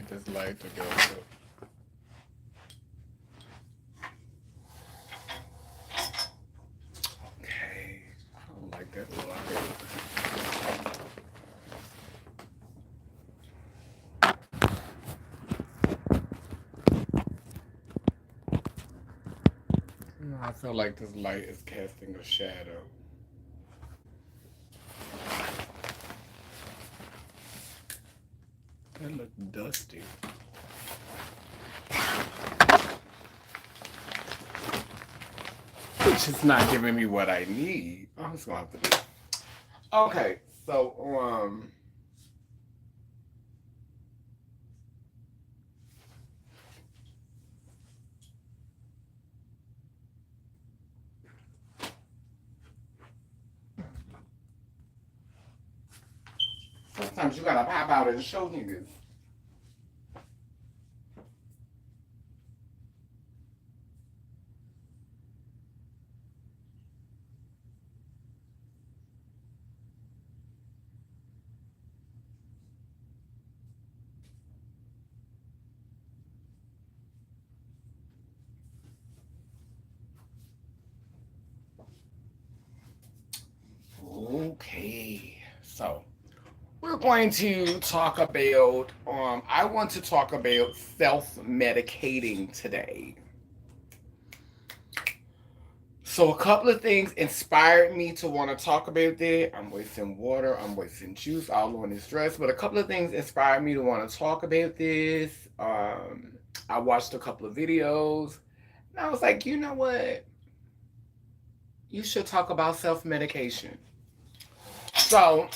need this light to go to. Okay. I don't like that light. I feel like this light is casting a shadow. That looks dusty. Which is not giving me what I need. I'm just gonna have to do. Okay, so sometimes you gotta pop out and show niggas. Okay, so we're going to talk about, I want to talk about self-medicating today. So a couple of things inspired me to want to talk about that. I'm wasting water, I'm wasting juice all on this dress, but a couple of things inspired me to want to talk about this. I watched a couple of videos, and I was like, you know what? You should talk about self-medication. So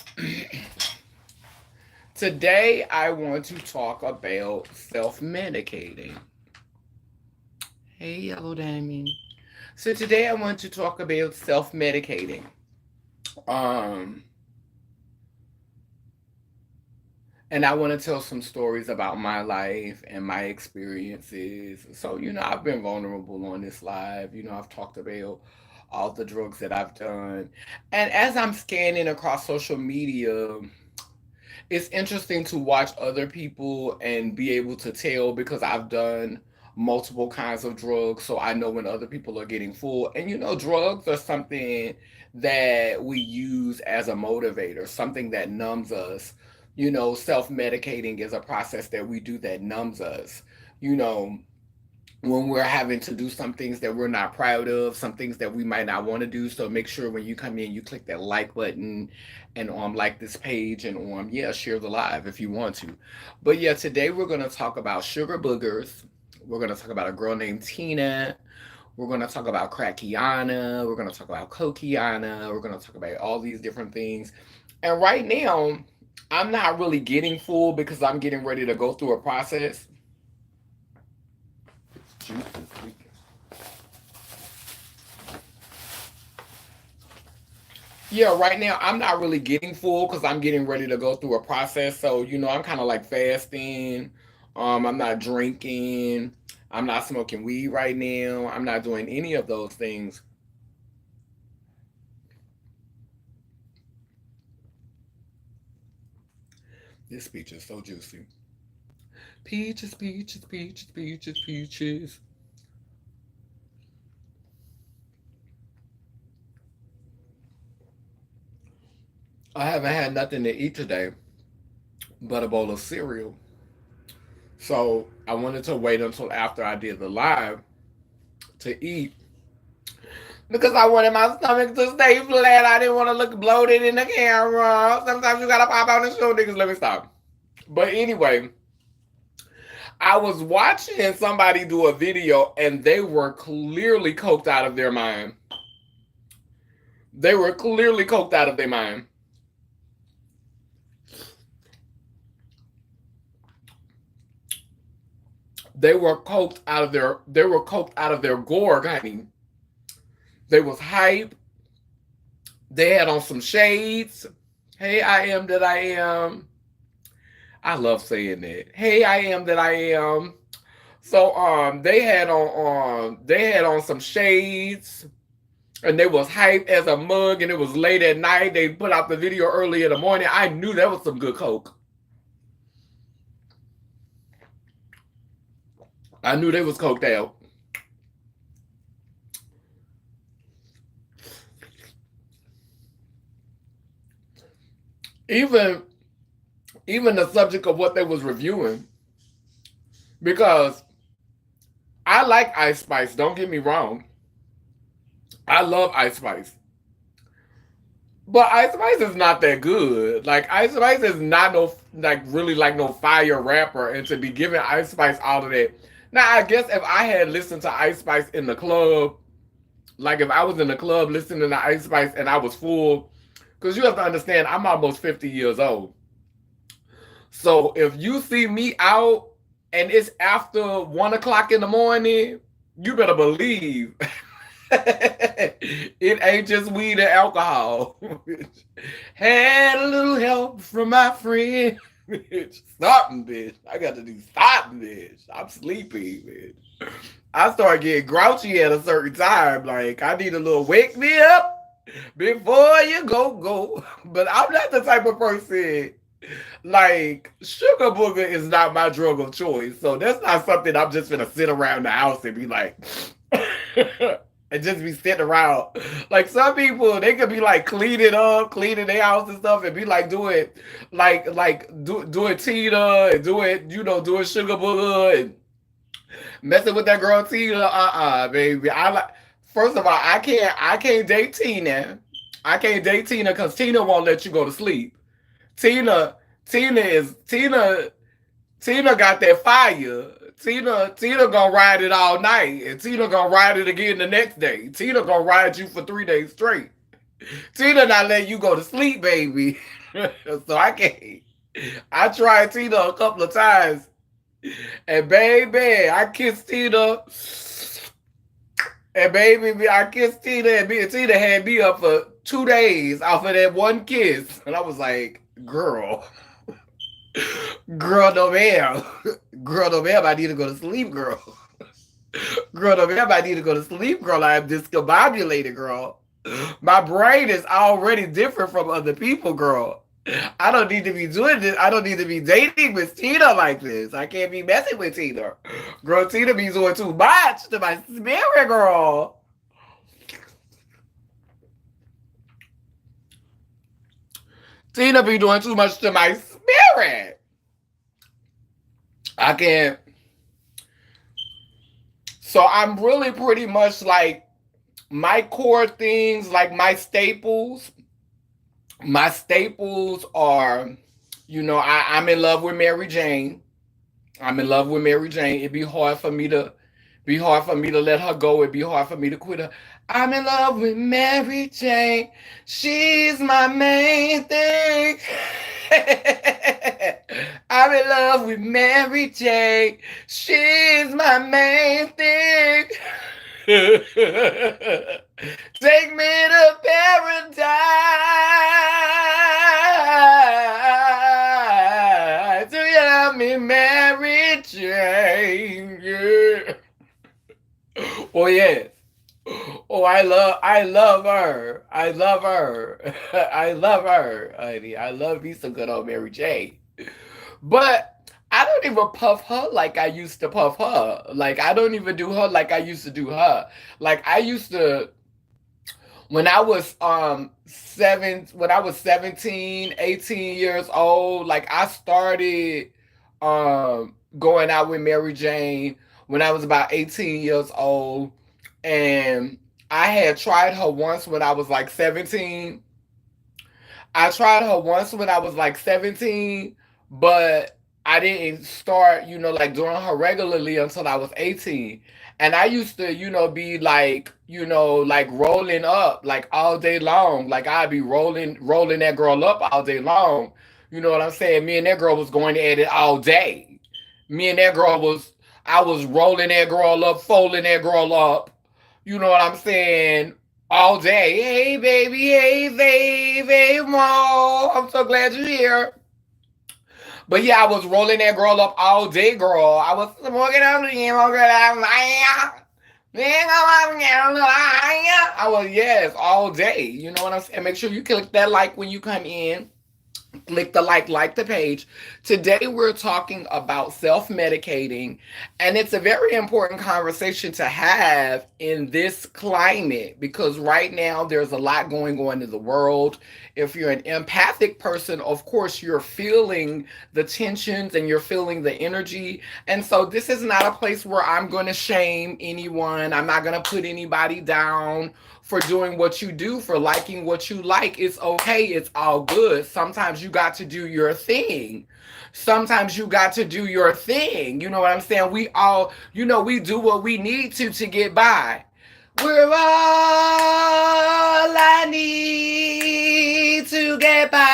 today I want to talk about self-medicating. Hey, Yellow Diamond. So today I want to talk about self-medicating. And I want to tell some stories about my life and my experiences. So, I've been vulnerable on this live. I've talked about all the drugs that I've done. And as I'm scanning across social media, it's interesting to watch other people and be able to tell because I've done multiple kinds of drugs, so I know when other people are getting full. And drugs are something that we use as a motivator, something that numbs us. Self-medicating is a process that we do that numbs us. You know, when we're having to do some things that we're not proud of, some things that we might not want to do. So make sure when you come in, you click that like button and like this page and yeah, share the live if you want to. But yeah, today we're gonna talk about sugar boogers. We're gonna talk about a girl named Tina. We're gonna talk about Crackiana. We're gonna talk about Cokiana. We're gonna talk about all these different things. And right now, I'm not really getting full because I'm getting ready to go through a process. Juice is leaking. Yeah, right now I'm not really getting full because I'm getting ready to go through a process. So, I'm kind of like fasting. I'm not drinking. I'm not smoking weed right now. I'm not doing any of those things. This peach is so juicy. Peaches, peaches, peaches, peaches, peaches. I haven't had nothing to eat today but a bowl of cereal. So I wanted to wait until after I did the live to eat because I wanted my stomach to stay flat. I didn't want to look bloated in the camera. Sometimes you gotta pop out and show niggas. Let me stop. But anyway, I was watching somebody do a video and they were clearly coked out of their mind. They were clearly coked out of their mind. They were coked out of their gourd, honey. They was hype. They had on some shades. Hey, I am that I am. I love saying that. Hey, I am that I am. So they had on some shades and they was hype as a mug and it was late at night. They put out the video early in the morning. I knew that was some good coke. I knew they was coked out. Even even the subject of what they was reviewing, because I like Ice Spice. Don't get me wrong. I love Ice Spice. But Ice Spice is not that good. Like Ice Spice is not no like really like no fire rapper, and to be giving Ice Spice all of that. Now I guess if I had listened to Ice Spice in the club, like if I was in the club listening to Ice Spice and I was full, because you have to understand I'm almost 50 years old. So if you see me out and it's after 1 o'clock in the morning, you better believe it ain't just weed and alcohol. Had a little help from my friend. Something, bitch. I got to do something, bitch. I'm sleepy, bitch. I start getting grouchy at a certain time. Like, I need a little wake me up before you go. But I'm not the type of person, like, sugar booger is not my drug of choice. So that's not something I'm just gonna sit around the house and be like, and just be sitting around. Like some people, they could be like cleaning up, cleaning their house and stuff, and be like doing, doing Tina and doing, doing sugar booger and messing with that girl Tina. Baby. I like. First of all, I can't date Tina. I can't date Tina because Tina won't let you go to sleep. Tina, Tina got that fire. Tina gonna ride it all night, and Tina gonna ride it again the next day. Tina gonna ride you for 3 days straight. Tina not letting you go to sleep, baby. So I can't. I tried Tina a couple of times, and baby, I kissed Tina, and baby, I kissed Tina, and Tina had me up for 2 days off of that one kiss, and I was like, girl. Girl, no ma'am. Girl, no ma'am, I need to go to sleep, girl. Girl, no ma'am, I need to go to sleep, girl. I am discombobulated, girl. My brain is already different from other people, girl. I don't need to be doing this. I don't need to be dating with Tina like this. I can't be messing with Tina. Girl, Tina be doing too much to my spirit, girl. Tina be doing too much to my spirit. I can't. So I'm really pretty much like my core things, like my staples are, I'm in love with Mary Jane. I'm in love with Mary Jane. It'd be hard for me to let her go. It'd be hard for me to quit her. I'm in love with Mary Jane. She's my main thing. I'm in love with Mary Jane. She's my main thing. Take me to paradise. Do you love me, Mary Jane? Yeah. Oh yes. Oh, I love her. I love her. I love her, honey. I love me some good old Mary Jane. But I don't even puff her like I used to puff her. Like I don't even do her like I used to do her. Like I used to when I was 17, 18 years old, like I started going out with Mary Jane when I was about 18 years old. And I had tried her once when I was like 17. I tried her once when I was like 17, but I didn't start, like doing her regularly until I was 18. And I used to, be like, like rolling up like all day long. Like I'd be rolling that girl up all day long. You know what I'm saying? Me and that girl was going at it all day. Me and that girl was, I was rolling that girl up, folding that girl up. You know what I'm saying? All day. Hey, baby. Hey, baby. Hey, mom. I'm so glad you're here. But yeah, I was rolling that girl up all day, girl. I was smoking up the I was, yes, all day. You know what I'm saying? Make sure you click that like when you come in. Click the like the page. Today we're talking about self-medicating, and it's a very important conversation to have in this climate because right now there's a lot going on in the world. If you're an empathic person, of course you're feeling the tensions and you're feeling the energy. And so this is not a place where I'm going to shame anyone. I'm not going to put anybody down for doing what you do, for liking what you like. It's okay. It's all good. Sometimes you got to do your thing. Sometimes you got to do your thing. You know what I'm saying? We all, we do what we need to get by. We're all I need to get by.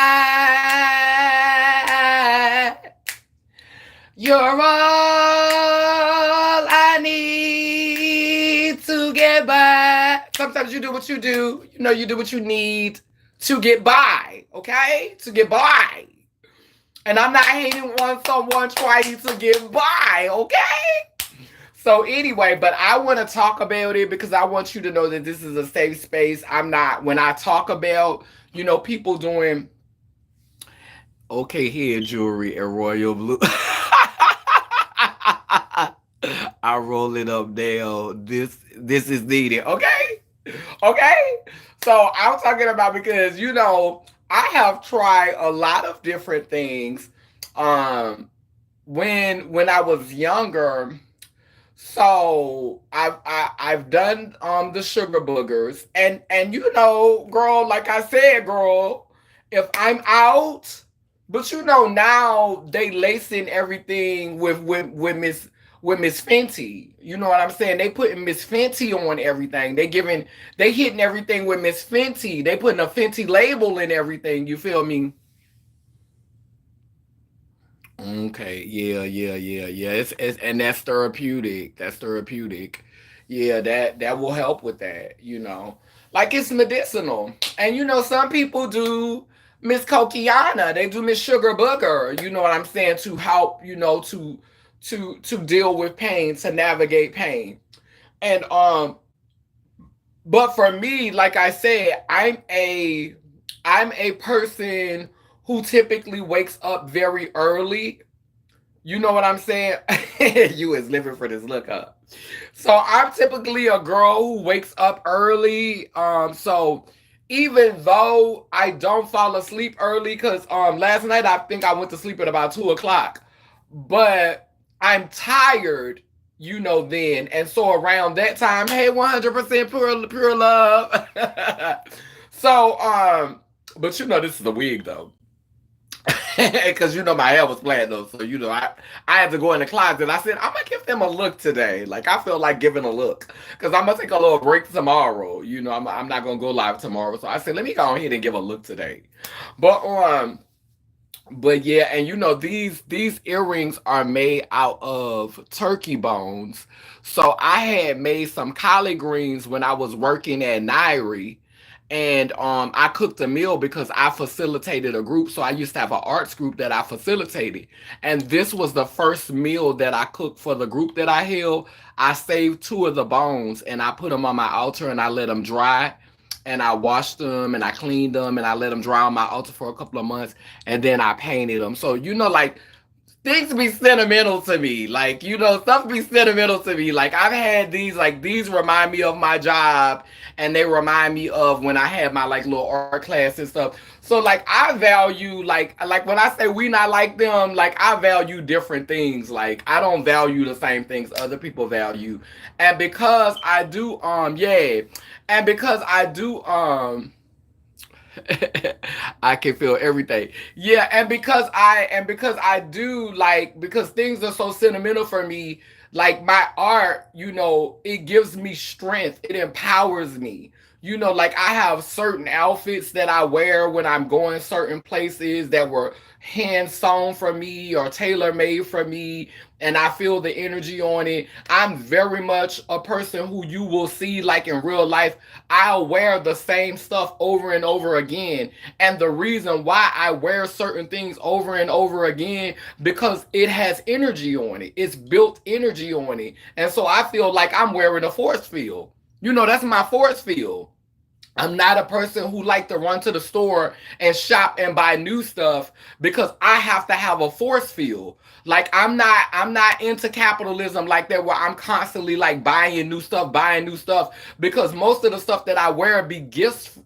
You're all I need to get by. Sometimes you do what you do. You do what you need to get by. Okay? To get by. And I'm not hating on someone trying to get by. Okay? So anyway, but I want to talk about it because I want you to know that this is a safe space. I'm not, when I talk about, people doing okay hair jewelry and royal blue. I roll it up now. This is needed. Okay? Okay? So I'm talking about because I have tried a lot of different things. Um when I was younger, so I've done the sugar boogers, and girl, like I said, girl, if I'm out, but now they lacing everything with Miss Fenty. You know what I'm saying? They putting Miss Fenty on everything. They hitting everything with Miss Fenty. They putting a Fenty label in everything. You feel me? Okay, yeah. It's and that's therapeutic. That's therapeutic. Yeah, that will help with that. Like it's medicinal. And some people do Miss Coquiana, they do Miss Sugar Booger, you know what I'm saying, to help, to deal with pain, to navigate pain. And but for me, like I said, I'm a person who typically wakes up very early. You know what I'm saying? You is living for this look up. So I'm typically a girl who wakes up early. So even though I don't fall asleep early, because last night I think I went to sleep at about 2 o'clock, but I'm tired, then. And so around that time, hey, 100% pure love. So but this is a wig though. Because my hair was flat though, so I had to go in the closet. I said I'm gonna give them a look today. Like I feel like giving a look because I'm gonna take a little break tomorrow. I'm not gonna go live tomorrow, so I said let me go ahead and give a look today. But yeah, and these earrings are made out of turkey bones. So I had made some collard greens when I was working at Nairi, and I cooked a meal because I facilitated a group. So I used to have an arts group that I facilitated, and this was the first meal that I cooked for the group that I held. I saved two of the bones and I put them on my altar and I let them dry. And I washed them and I cleaned them and I let them dry on my altar for a couple of months, and then I painted them. So like things be sentimental to me. Like, stuff be sentimental to me. Like I've had these, like these remind me of my job, and they remind me of when I had my like little art class and stuff. So like I value like when I say we not like them, like I value different things. Like I don't value the same things other people value. And because I do yeah. And because I do I can feel everything. Yeah, and because I do like, because things are so sentimental for me, like my art, it gives me strength. It empowers me. Like I have certain outfits that I wear when I'm going certain places that were hand sewn for me or tailor made for me, and I feel the energy on it. I'm very much a person who you will see like in real life. I'll wear the same stuff over and over again. And the reason why I wear certain things over and over again, because it has energy on it. It's built energy on it. And so I feel like I'm wearing a force field. That's my force field. I'm not a person who like to run to the store and shop and buy new stuff because I have to have a force field. Like I'm not into capitalism like that where I'm constantly like buying new stuff because most of the stuff that I wear be gifts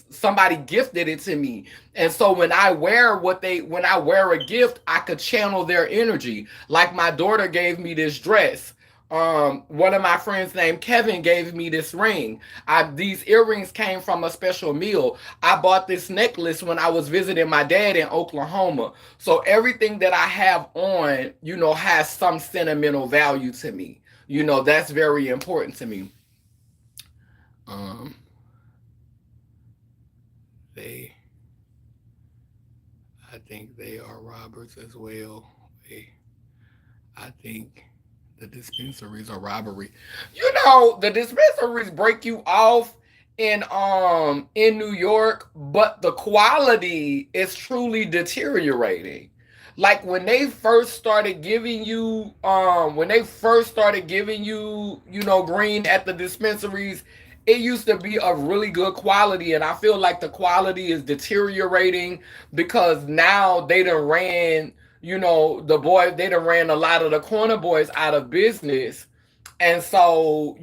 somebody gifted it to me. And so when I wear a gift, I could channel their energy. Like my daughter gave me this dress. One of my friends named Kevin gave me this ring. These earrings came from a special meal. I bought this necklace when I was visiting my dad in Oklahoma. So everything that I have on, has some sentimental value to me. That's very important to me. Um, they, I think they are robbers as well. They, I think the dispensaries are robbery. The dispensaries break you off in New York, but the quality is truly deteriorating. Like when they first started giving you, green at the dispensaries, it used to be of really good quality, and I feel like the quality is deteriorating because now they done ran a lot of the corner boys out of business. And so,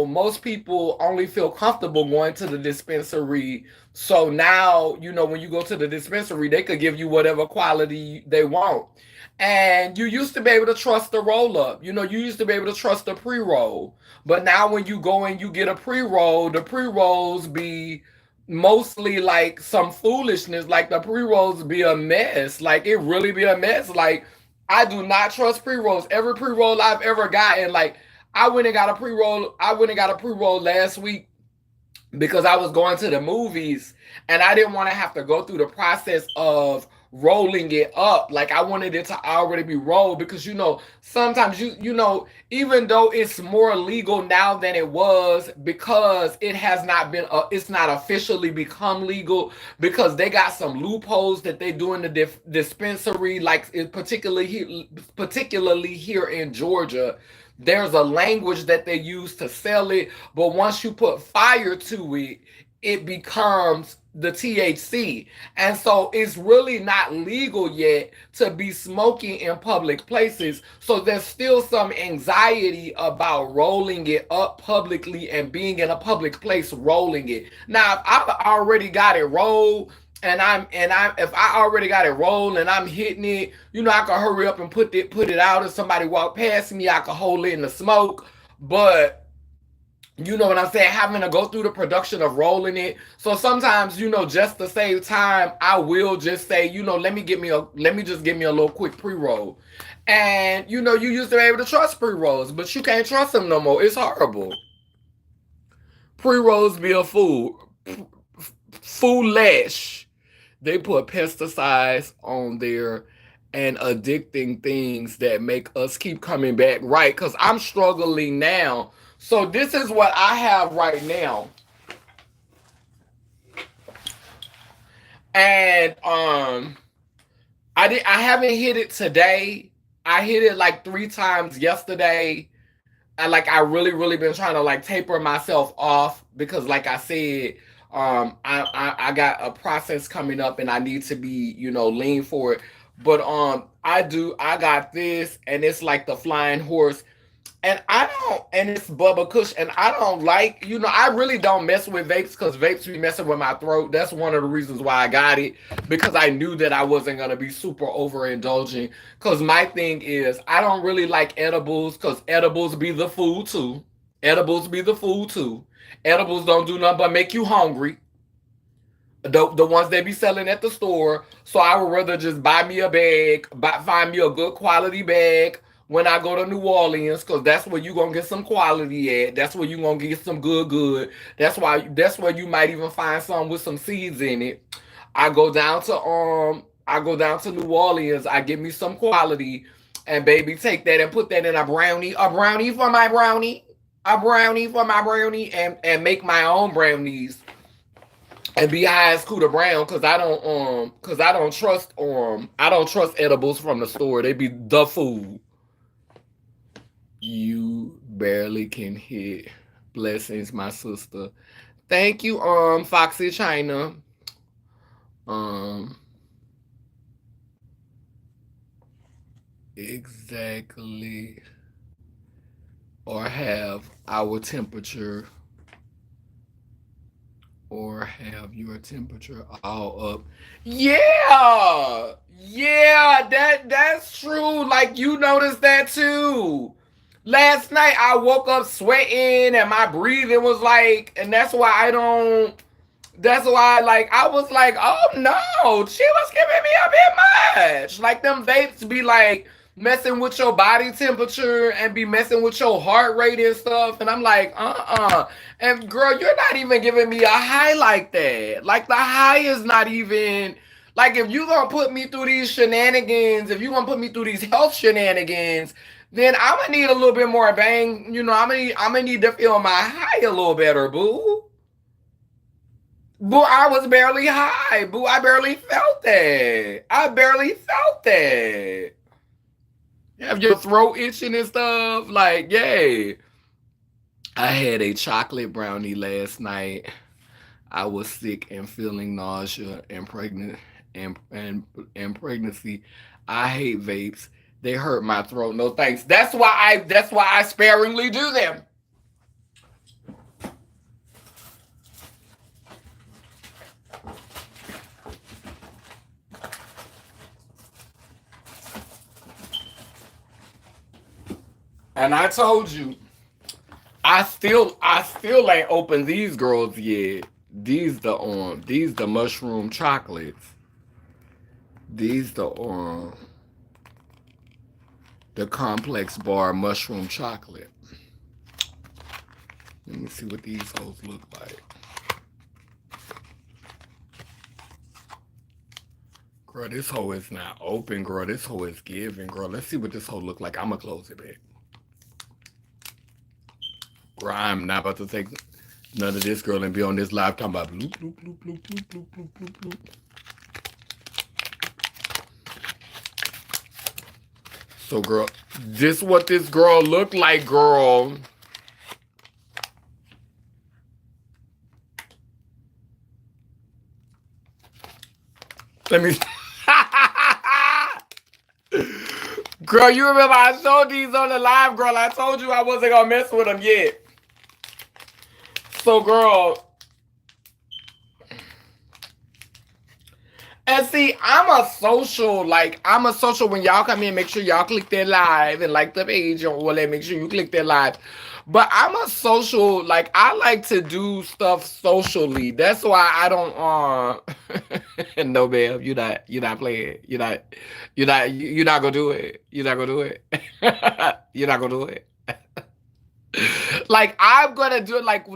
most people only feel comfortable going to the dispensary. So now, when you go to the dispensary, they could give you whatever quality they want. And you used to be able to trust the roll up. You used to be able to trust the pre roll. But now, when you go and you get a pre roll, the pre rolls be mostly like some foolishness. Like the pre rolls be a mess. Like it really be a mess. Like I do not trust pre rolls. Every pre roll I've ever gotten, like I went and got a pre roll. I went and got a pre roll last week because I was going to the movies and I didn't want to have to go through the process of rolling it up. Like I wanted it to already be rolled because sometimes even though it's more legal now than it was because it has not been it's not officially become legal because they got some loopholes that they do in the dispensary, like particularly here in Georgia. There's a language that they use to sell it, but once you put fire to it, it becomes the THC. And so it's really not legal yet to be smoking in public places. So there's still some anxiety about rolling it up publicly and being in a public place rolling it. Now, if I've already got it rolled, and I'm if I already got it rolled and I'm hitting it, I can hurry up and put it out. If somebody walk past me, I can hold it in the smoke. But you know what I'm saying, having to go through the production of rolling it. So sometimes, just to save time, I will just say, let me just give me a little quick pre-roll. And you used to be able to trust pre-rolls, but you can't trust them no more. It's horrible. Pre-rolls be a foolish. They put pesticides on there and addicting things that make us keep coming back, right? Because I'm struggling now. So this is what I have right now. And I haven't hit it today. I hit it like 3 times yesterday. I really, really been trying to like taper myself off because like I said, I got a process coming up and I need to be, lean for it. But I got this and it's like the flying horse. And it's Bubba Kush, and I don't like, I really don't mess with vapes because vapes be messing with my throat. That's one of the reasons why I got it, because I knew that I wasn't going to be super overindulging. Because my thing is, I don't really like edibles because edibles be the food too. Edibles be the food too. Edibles don't do nothing but make you hungry. The ones they be selling at the store. So I would rather just buy me a bag, find me a good quality bag when I go to New Orleans, because that's where you gonna get some quality at. That's where you gonna get some good. That's where you might even find some with some seeds in it. I go down to New Orleans, I get me some quality, and baby take that and put that in a brownie for my brownie, and make my own brownies and be high as Cooter Brown because I don't trust edibles from the store. They be the food. You barely can hit. Blessings, my sister. Thank you, Foxy China. Um, exactly. Or have our temperature, or have your temperature all up. Yeah, yeah, that's true. Like you noticed that too. Last night I woke up sweating and my breathing was like, and that's why I don't. That's why, like, I was like, oh no, she was giving me a bit much. Like, them vapes be like messing with your body temperature and be messing with your heart rate and stuff. And I'm like, And girl, you're not even giving me a high like that. Like, the high is not even. Like, if you gonna put me through these shenanigans, if you gonna put me through these health shenanigans, then I'm gonna need a little bit more bang. You know, I'm gonna need to feel my high a little better, boo. Boo, I was barely high. Boo, I barely felt that. I barely felt that. You have your throat itching and stuff. Like, yay. I had a chocolate brownie last night. I was sick and feeling nausea and pregnant and pregnancy. I hate vapes. They hurt my throat. No thanks. That's why I sparingly do them. And I told you, I still ain't opened these girls yet. These the mushroom chocolates. These the complex bar mushroom chocolate. Let me see what these hoes look like. Girl, this hoe is not open, girl. This hoe is giving, girl. Let's see what this hoe look like. I'ma close it back. Girl, I'm not about to take none of this girl and be on this live talking about bloop bloop bloop bloop bloop bloop bloop bloop bloop. So, girl, this what this girl look like, girl. Let me. Girl, you remember I showed these on the live, girl. I told you I wasn't gonna mess with them yet. So, girl, and see, I'm a social when y'all come in, make sure y'all click that live and like the page or whatever, make sure you click that live. But I'm a social, like I like to do stuff socially. That's why I don't no babe, you're not playing. You're not gonna do it. You're not gonna do it. You're not gonna do it. Like I'm gonna do it like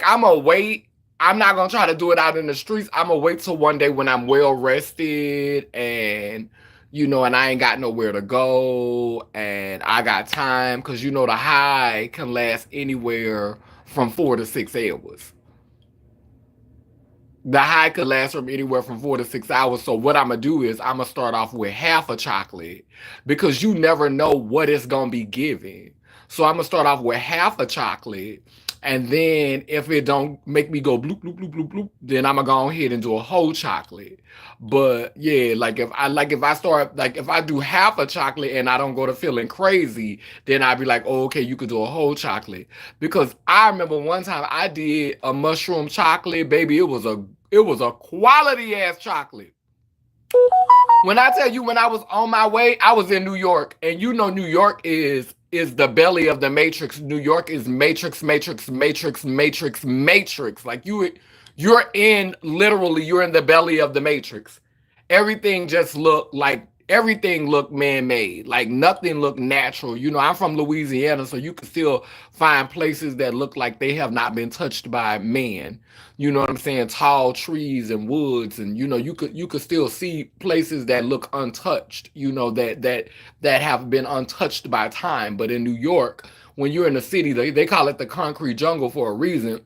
I'm gonna wait. I'm not gonna try to do it out in the streets. I'm gonna wait till one day when I'm well rested and and I ain't got nowhere to go and I got time because the high can last anywhere from 4 to 6 hours. The high could last from anywhere from 4 to 6 hours. So what I'm gonna do is I'm gonna start off with half a chocolate because you never know what it's gonna be giving. So I'm gonna start off with half a chocolate, and then if it don't make me go bloop bloop bloop bloop bloop, then I'm gonna go ahead and do a whole chocolate. But yeah, if I do half a chocolate and I don't go to feeling crazy, then I'd be like, oh, okay, you could do a whole chocolate. Because I remember one time I did a mushroom chocolate, baby. It was a quality ass chocolate. When I tell you, when I was on my way, I was in New York, and New York is the belly of the matrix. New York is matrix, matrix, matrix, matrix, matrix. Like you're in the belly of the matrix. Everything looked man-made. Like nothing looked natural. I'm from Louisiana, so you can still find places that look like they have not been touched by man. You know what I'm saying? Tall trees and woods, and you could still see places that look untouched. That have been untouched by time. But in New York, when you're in the city, they call it the concrete jungle for a reason.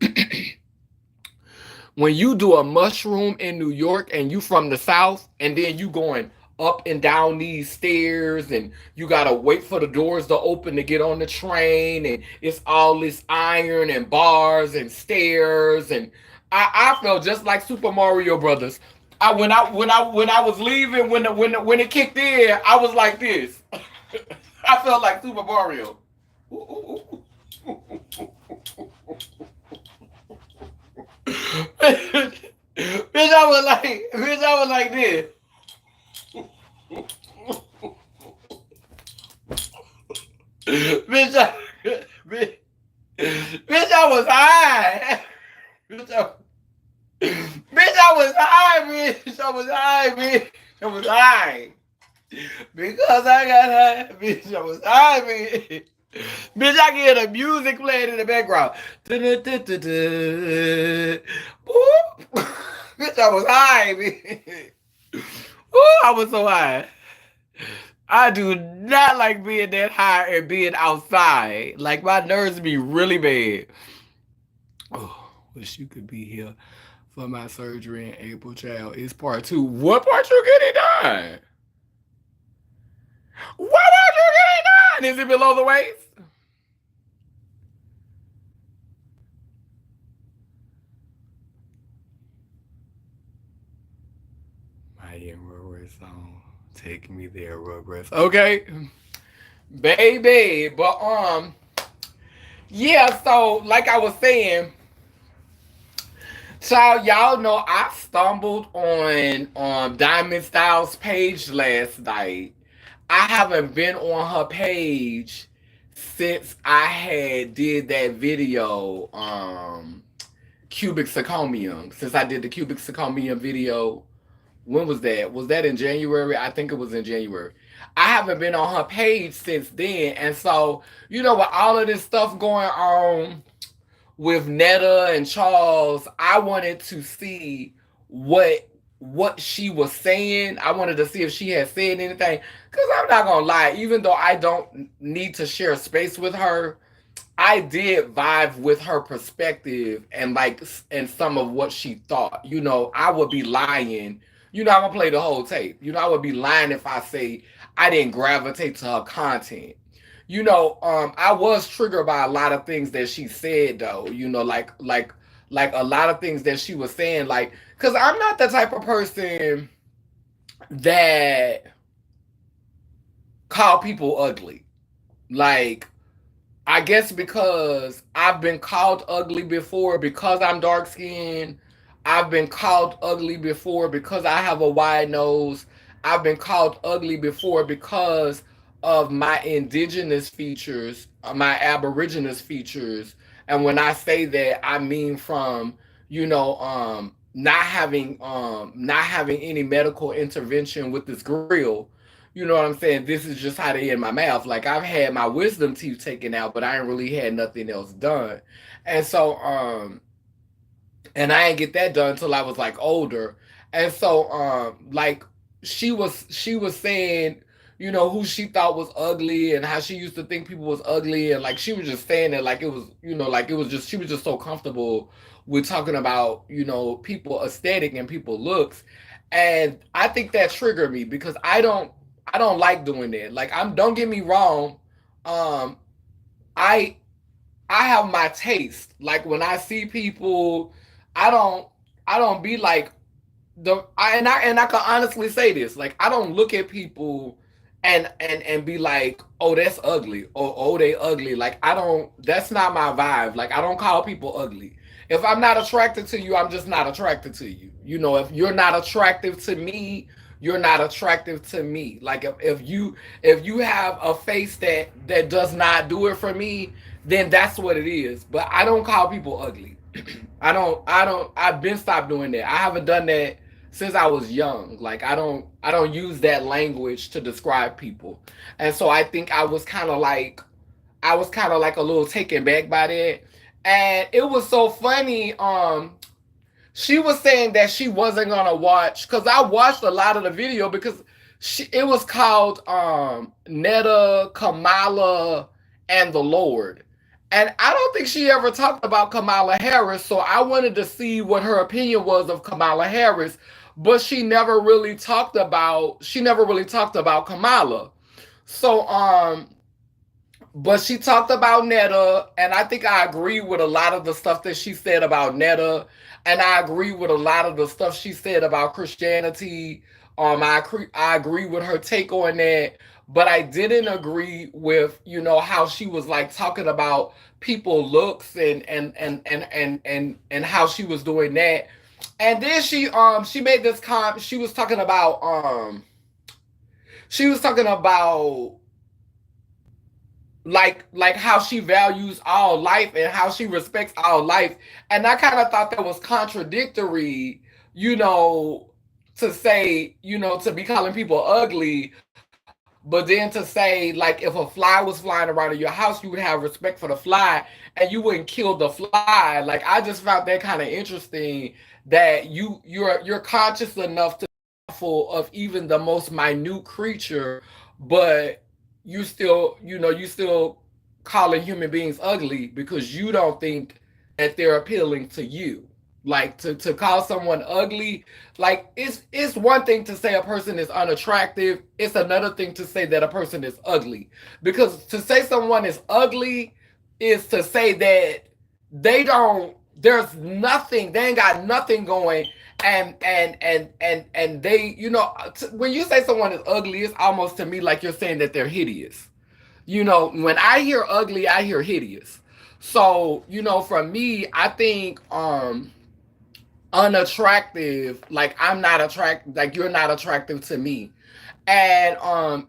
When you do a mushroom in New York and you from the South, and then you going up and down these stairs, and you gotta wait for the doors to open to get on the train, and it's all this iron and bars and stairs, and I felt just like Super Mario Brothers. When I was leaving, when it kicked in, I was like this. I felt like Super Mario. Bitch, I was like this. Bitch, bitch, bitch, I was high. Bitch, I was high, bitch. I was high, bitch. I was high. Because I got high, bitch. I was high, bitch. Bitch, I can hear the music playing in the background. Bitch, I was high, bitch. Ooh, I was so high. I do not like being that high and being outside. Like, my nerves be really bad. Oh, wish you could be here for my surgery in April, child. It's part two. What part you getting done? What part you getting done? Is it below the waist? My Rugrats song. Take me there, Rugrats. Okay. Baby. But yeah, so like I was saying, child, y'all know I stumbled on Diamond Styles' page last night. I haven't been on her page since I had did that video, cubic zirconium. Since I did the cubic zirconium video, when was that? Was that in January? I think it was in January. I haven't been on her page since then, and so with all of this stuff going on with Netta and Charles, I wanted to see what she was saying. I wanted to see if she had said anything. Cause I'm not gonna lie, even though I don't need to share space with her, I did vibe with her perspective and and some of what she thought. I would be lying. I'm gonna play the whole tape. I would be lying if I say I didn't gravitate to her content. I was triggered by a lot of things that she said though. Like a lot of things that she was saying, like, because I'm not the type of person that call people ugly. Like, I guess because I've been called ugly before because I'm dark skinned. I've been called ugly before because I have a wide nose. I've been called ugly before because of my indigenous features, my aboriginous features. And when I say that, I mean from, not having any medical intervention with this grill. You know what I'm saying? This is just how they in my mouth. Like, I've had my wisdom teeth taken out, but I ain't really had nothing else done. And so, and I didn't get that done until I was like older. And so, like, she was saying, who she thought was ugly and how she used to think people was ugly, and like she was just saying it like it was, like it was just she was just so comfortable with talking about, people aesthetic and people looks. And I think that triggered me because I don't like doing that. Like, don't get me wrong, um I I have my taste. Like, when I see people, I don't I don't be like and I can honestly say this. Like, I don't look at people and be like, "Oh, that's ugly," or "Oh, they ugly." Like, I don't that's not my vibe. Like, I don't call people ugly. If I'm not attracted to you, I'm just not attracted to you. If you're not attractive to me, you're not attractive to me. Like, if you have a face that does not do it for me, then that's what it is. But I don't call people ugly. I've been stopped doing that. I haven't done that since I was young. Like, I don't use that language to describe people. And so I think I was kind of like a little taken back by that. And it was so funny. She was saying that she wasn't gonna watch, because I watched a lot of the video, because it was called Netta, Kamala, and the Lord. And I don't think she ever talked about Kamala Harris, so I wanted to see what her opinion was of Kamala Harris. but she never really talked about Kamala. So but she talked about Netta, and I think I agree with a lot of the stuff that she said about Netta, and I agree with a lot of the stuff she said about Christianity. I agree with her take on that, but I didn't agree with how she was like talking about people looks and how she was doing that, and then she made this comment. She was talking about like how she values all life and how she respects all life, and I kind of thought that was contradictory, you know to say, to be calling people ugly, but then to say, like, if a fly was flying around in your house, you would have respect for the fly and you wouldn't kill the fly. Like, I just found that kind of interesting, that you're conscious enough to full of even the most minute creature, but you still calling human beings ugly because you don't think that they're appealing to you. Like, to call someone ugly, like, it's one thing to say a person is unattractive. It's another thing to say that a person is ugly. Because to say someone is ugly is to say that there's nothing, they ain't got nothing going, and they, when you say someone is ugly, it's almost to me like you're saying that they're hideous. When I hear ugly, I hear hideous. So, for me, I think unattractive, like, I'm not attractive, like, you're not attractive to me. And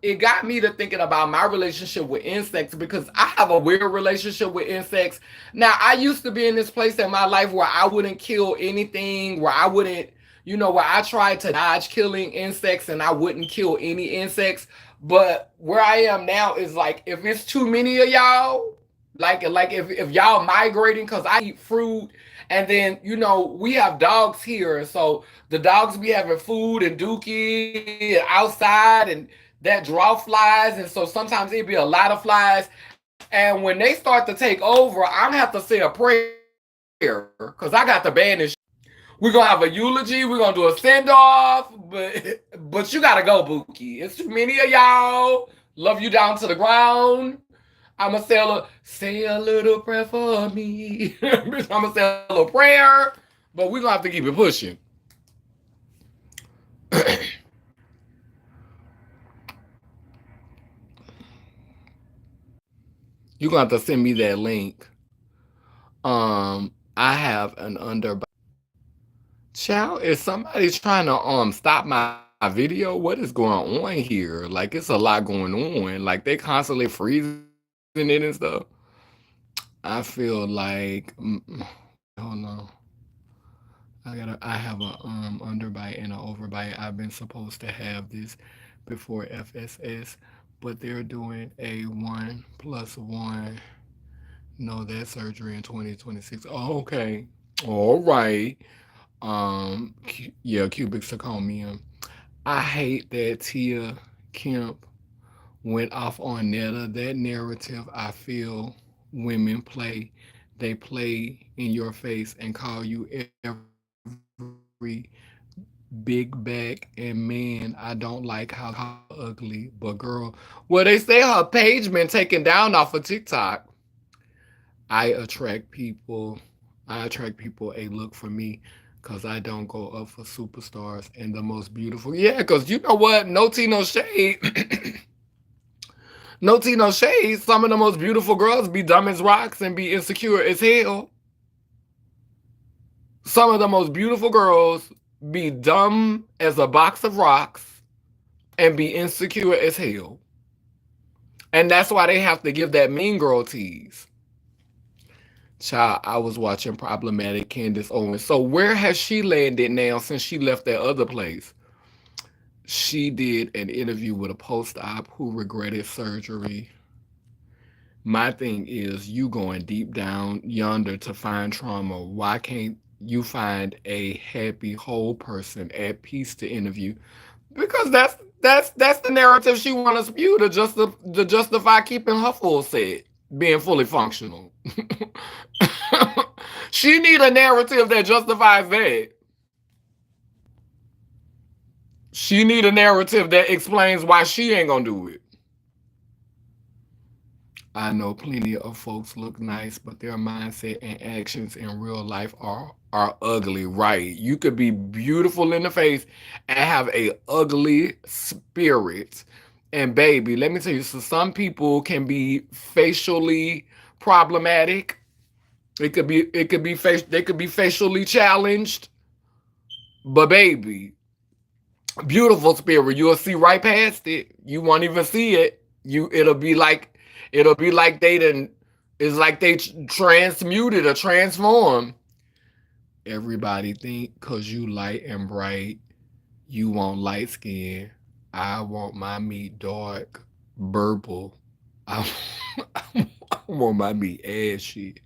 it got me to thinking about my relationship with insects, because I have a weird relationship with insects. Now, I used to be in this place in my life where I wouldn't kill anything, where I wouldn't, where I tried to dodge killing insects and I wouldn't kill any insects. But where I am now is like, if it's too many of y'all, like if y'all migrating, because I eat fruit, and then we have dogs here, and so the dogs be having food and dookie and outside, and that draw flies, and so sometimes it'd be a lot of flies. And when they start to take over, I'm gonna have to say a prayer because I got to banish. We're gonna have a eulogy, we're gonna do a send-off, but you gotta go, Bookie. It's too many of y'all. Love you down to the ground. I'ma say a little prayer for me. I'ma say a little prayer, but we're gonna have to keep it pushing. You're gonna have to send me that link. I have an under. Child, is somebody trying to stop my video? What is going on here? Like, it's a lot going on. Like, they constantly freezing it and stuff. I feel like hold on. I have a underbite and an overbite. I've been supposed to have this before FSS, but they're doing a 1+1. No, that surgery in 2026. Oh, okay. All right. Yeah, cubic zirconium. I hate that Tia Kemp went off on Netta. That narrative, I feel women play. They play in your face and call you every big back and man. I don't like how they call her ugly, but girl, well, they say her page been taken down off of TikTok. I attract people. I attract people a look for me because I don't go up for superstars and the most beautiful. Yeah, because you know what? No tea, no shade. No tea, no shade. Some of the most beautiful girls be dumb as rocks and be insecure as hell. Some of the most beautiful girls be dumb as a box of rocks and be insecure as hell. And that's why they have to give that mean girl tease. Child, I was watching Problematic Candace Owens. So where has she landed now since she left that other place? She did an interview with a post-op who regretted surgery. My thing is, you going deep down yonder to find trauma. Why can't you find a happy whole person at peace to interview? Because that's the narrative she wants to spew to justify keeping her full set, being fully functional. She need a narrative that justifies that. She need a narrative that explains why she ain't gonna do it. I know plenty of folks look nice, but their mindset and actions in real life are ugly, right? You could be beautiful in the face and have a ugly spirit. And baby, let me tell you, so some people can be facially problematic. It could be face they could be facially challenged, but baby, beautiful spirit, you'll see right past it. You won't even see it. It'll be like they didn't. It's like they transmuted or transformed. Everybody think cause you light and bright, you want light skin. I want my meat dark, purple. I, I want my meat ashy.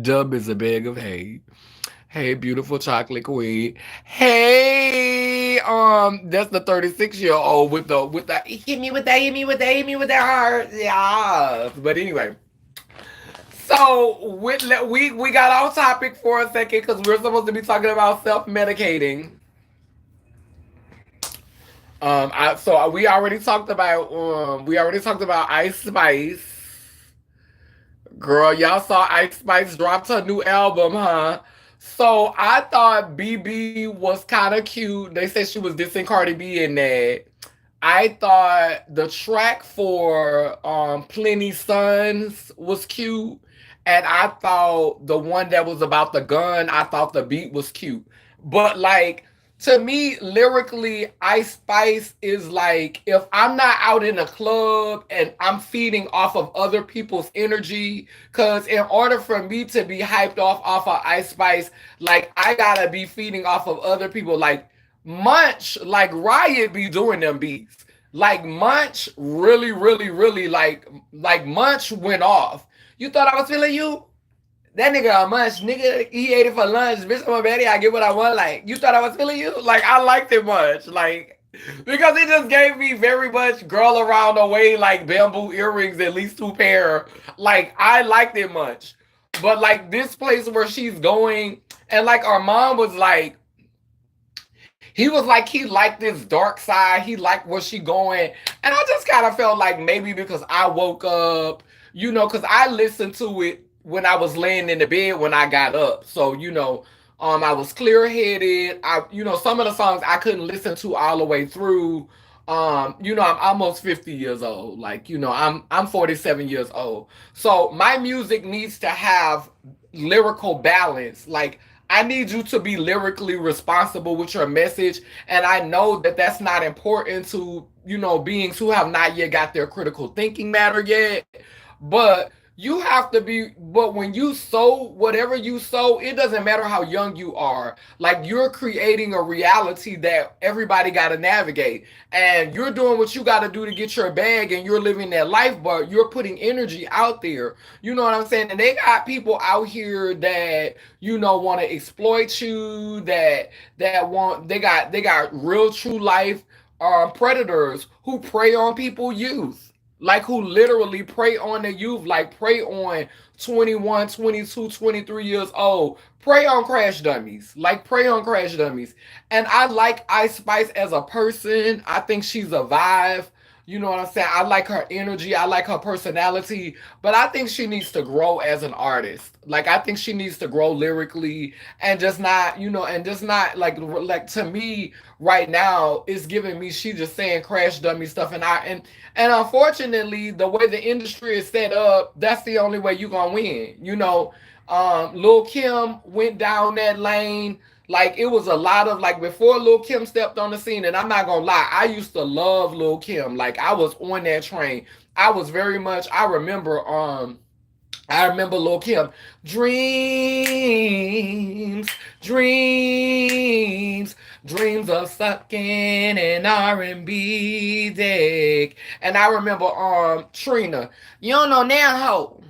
Dub is a bag of hay. Hey, beautiful chocolate queen. Hey, that's the 36-year-old with the hit me with that heart. Yeah. But anyway, so we got off topic for a second because we're supposed to be talking about self medicating. We already talked about Ice Spice. Girl, y'all saw Ice Spice dropped her new album, huh? So I thought BB was kind of cute. They said she was dissing Cardi B in that. I thought the track for Plenty Sons was cute. And I thought the one that was about the gun, I thought the beat was cute. But like to me, lyrically, Ice Spice is like if I'm not out in a club and I'm feeding off of other people's energy, cause in order for me to be hyped off of Ice Spice, like I gotta be feeding off of other people. Like Munch, like Riot be doing them beats. Like Munch really, really, really like Munch went off. You thought I was feeling you? That nigga a munch, nigga, he ate it for lunch. Bitch, I'm a baddie, I get what I want. Like, you thought I was feeling you? Like, I liked it much. Like, because it just gave me very much girl around the way, like bamboo earrings, at least 2 pair. Like, I liked it much. But like this place where she's going, and like our mom was like, he liked this dark side. He liked where she going. And I just kind of felt like maybe because I woke up, because I listened to it when I was laying in the bed when I got up. So, I was clear headed. Some of the songs I couldn't listen to all the way through. I'm almost 50 years old. Like, I'm 47 years old. So my music needs to have lyrical balance. Like, I need you to be lyrically responsible with your message. And I know that that's not important to, beings who have not yet got their critical thinking matter yet. But you have to be, but when you sow whatever you sow, it doesn't matter how young you are. Like you're creating a reality that everybody got to navigate. And you're doing what you got to do to get your bag and you're living that life, but you're putting energy out there. You know what I'm saying? And they got people out here that, want to exploit you, they got real true life predators who prey on people youth, like who literally prey on the youth, like prey on 21, 22, 23 years old, prey on crash dummies, like prey on crash dummies. And I like Ice Spice as a person. I think she's a vibe. You know what I'm saying? I like her energy. I like her personality. But I think she needs to grow as an artist. Like I think she needs to grow lyrically and just not, like to me right now it's giving me she just saying crash dummy stuff and unfortunately the way the industry is set up, that's the only way you're gonna win. Lil Kim went down that lane. Like it was a lot of like before Lil Kim stepped on the scene, and I'm not gonna lie, I used to love Lil Kim. Like I was on that train. I was very much. I remember Lil Kim. Dreams, dreams, dreams of sucking an R&B dick. And I remember Trina. You don't know now, ho.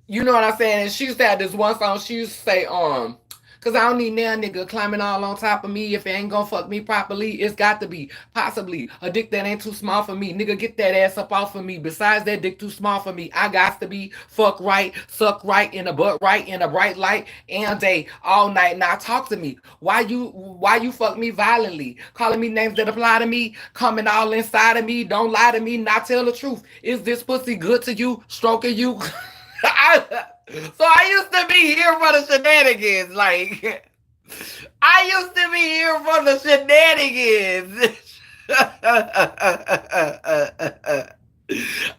You know what I'm saying? And she used to have this one song. She used to say, Cause I don't need now nigga climbing all on top of me. If it ain't gonna fuck me properly, it's got to be. Possibly. A dick that ain't too small for me. Nigga, get that ass up off of me. Besides that dick too small for me, I got to be fuck right, suck right, in the butt right, in a bright light, and day, all night. Now talk to me. Why you fuck me violently? Calling me names that apply to me, coming all inside of me. Don't lie to me, not tell the truth. Is this pussy good to you? Stroking you? So I used to be here for the shenanigans. Like, I used to be here for the shenanigans.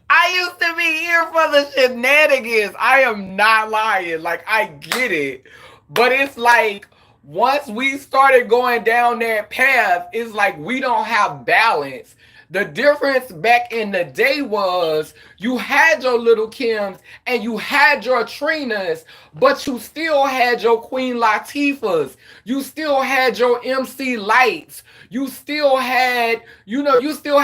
I used to be here for the shenanigans. I am not lying. Like, I get it. But it's like, once we started going down that path, it's like we don't have balance. The difference back in the day was you had your little Kims and you had your Trinas, but you still had your Queen Latifahs. You still had your MC Lights. You still had, you still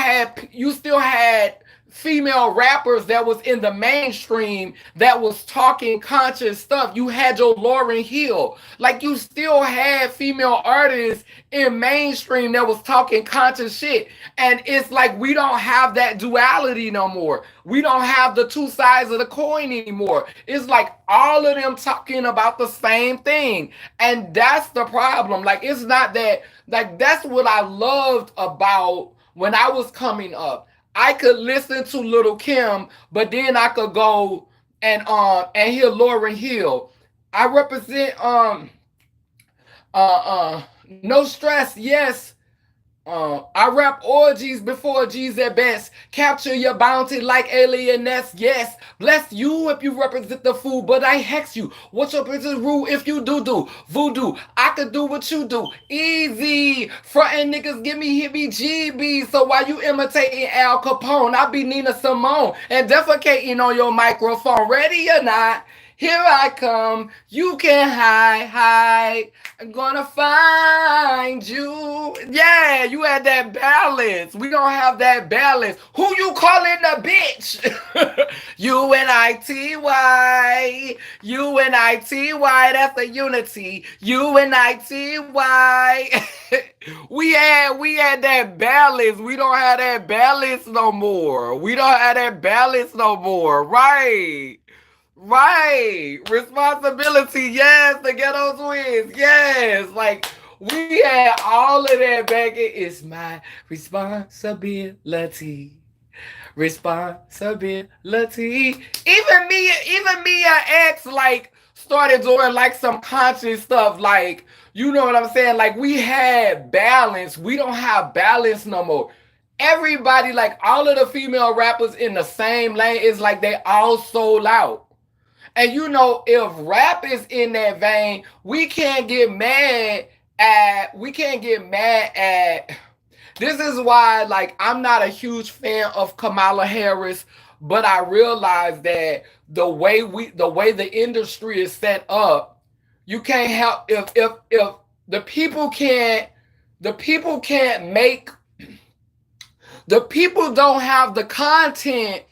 had female rappers that was in the mainstream that was talking conscious stuff. You had your Lauryn Hill. Like, you still had female artists in mainstream that was talking conscious shit. And it's like we don't have that duality no more. We don't have the two sides of the coin anymore. It's like all of them talking about the same thing. And that's the problem. Like, it's not that, like, that's what I loved about when I was coming up. I could listen to Little Kim, but then I could go and hear Lauryn Hill. I represent no stress, yes. I rap orgies before G's at best. Capture your bounty like alieness, yes. Bless you if you represent the fool, but I hex you. What's your business rule if you do voodoo? I could do what you do, easy. Frontin' niggas give me heebie-jeebies. So while you imitating Al Capone, I be Nina Simone and defecating on your microphone. Ready or not? Here I come, you can hide. I'm gonna find you. Yeah, you had that balance. We don't have that balance. Who you calling the bitch? U-N-I-T-Y. U-N-I-T-Y, that's a unity. U-N-I-T-Y. we had that balance. We don't have that balance no more. We don't have that balance no more. Right. Right. Responsibility. Yes. The ghetto twins. Yes. Like, we had all of that back. It's my responsibility. Responsibility. Even me and X, like, started doing, like, some conscious stuff. Like, you know what I'm saying? Like, we had balance. We don't have balance no more. Everybody, like, all of the female rappers in the same lane, is like they all sold out. And you know, if rap is in that vein, we can't get mad at this is why, like, I'm not a huge fan of Kamala Harris, but I realize that the way the industry is set up, you can't help if the people can't make, the people don't have the content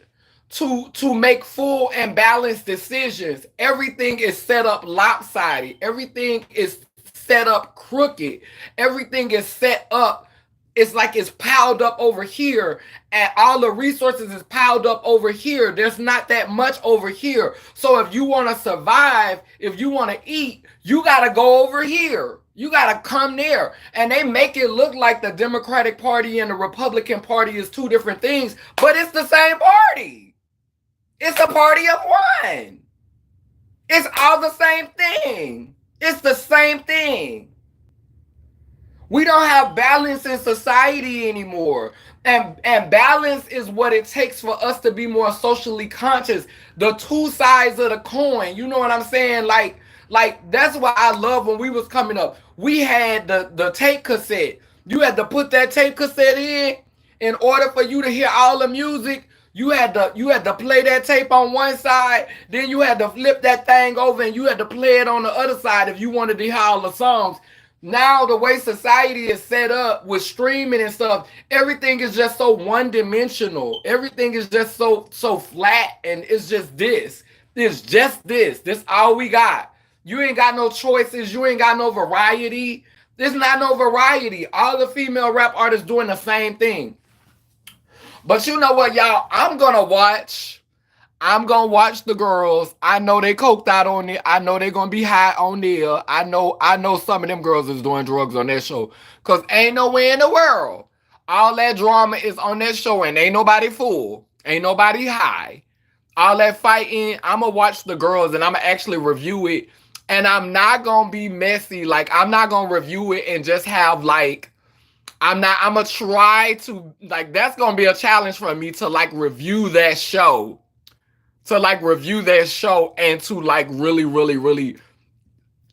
to make full and balanced decisions. Everything is set up lopsided. Everything is set up crooked. Everything is set up. It's like it's piled up over here, and all the resources is piled up over here. There's not that much over here. So if you want to survive, if you want to eat, you got to go over here. You got to come there. And they make it look like the Democratic Party and the Republican Party is two different things, but it's the same party. It's a party of one. It's all the same thing. It's the same thing. We don't have balance in society anymore. And balance is what it takes for us to be more socially conscious. The two sides of the coin. You know what I'm saying? Like that's why I love when we was coming up. We had the tape cassette. You had to put that tape cassette in order for you to hear all the music. You had to play that tape on one side, then you had to flip that thing over and you had to play it on the other side if you wanted to hear all the songs. Now the way society is set up with streaming and stuff, everything is just so one-dimensional. Everything is just so flat, and it's just this. It's just this. This all we got. You ain't got no choices. You ain't got no variety. There's not no variety. All the female rap artists doing the same thing. But you know what, y'all? I'm gonna watch the girls. I know they coked out on it. I know they gonna be high on there. I know some of them girls is doing drugs on that show. Cause ain't nowhere in the world. All that drama is on that show and ain't nobody full. Ain't nobody high. All that fighting. I'ma watch the girls and I'ma actually review it. And I'm not gonna be messy. Like, I'm not gonna review it and just have like I'm gonna try to, like, that's gonna be a challenge for me to like review that show. To like review that show and to like really, really, really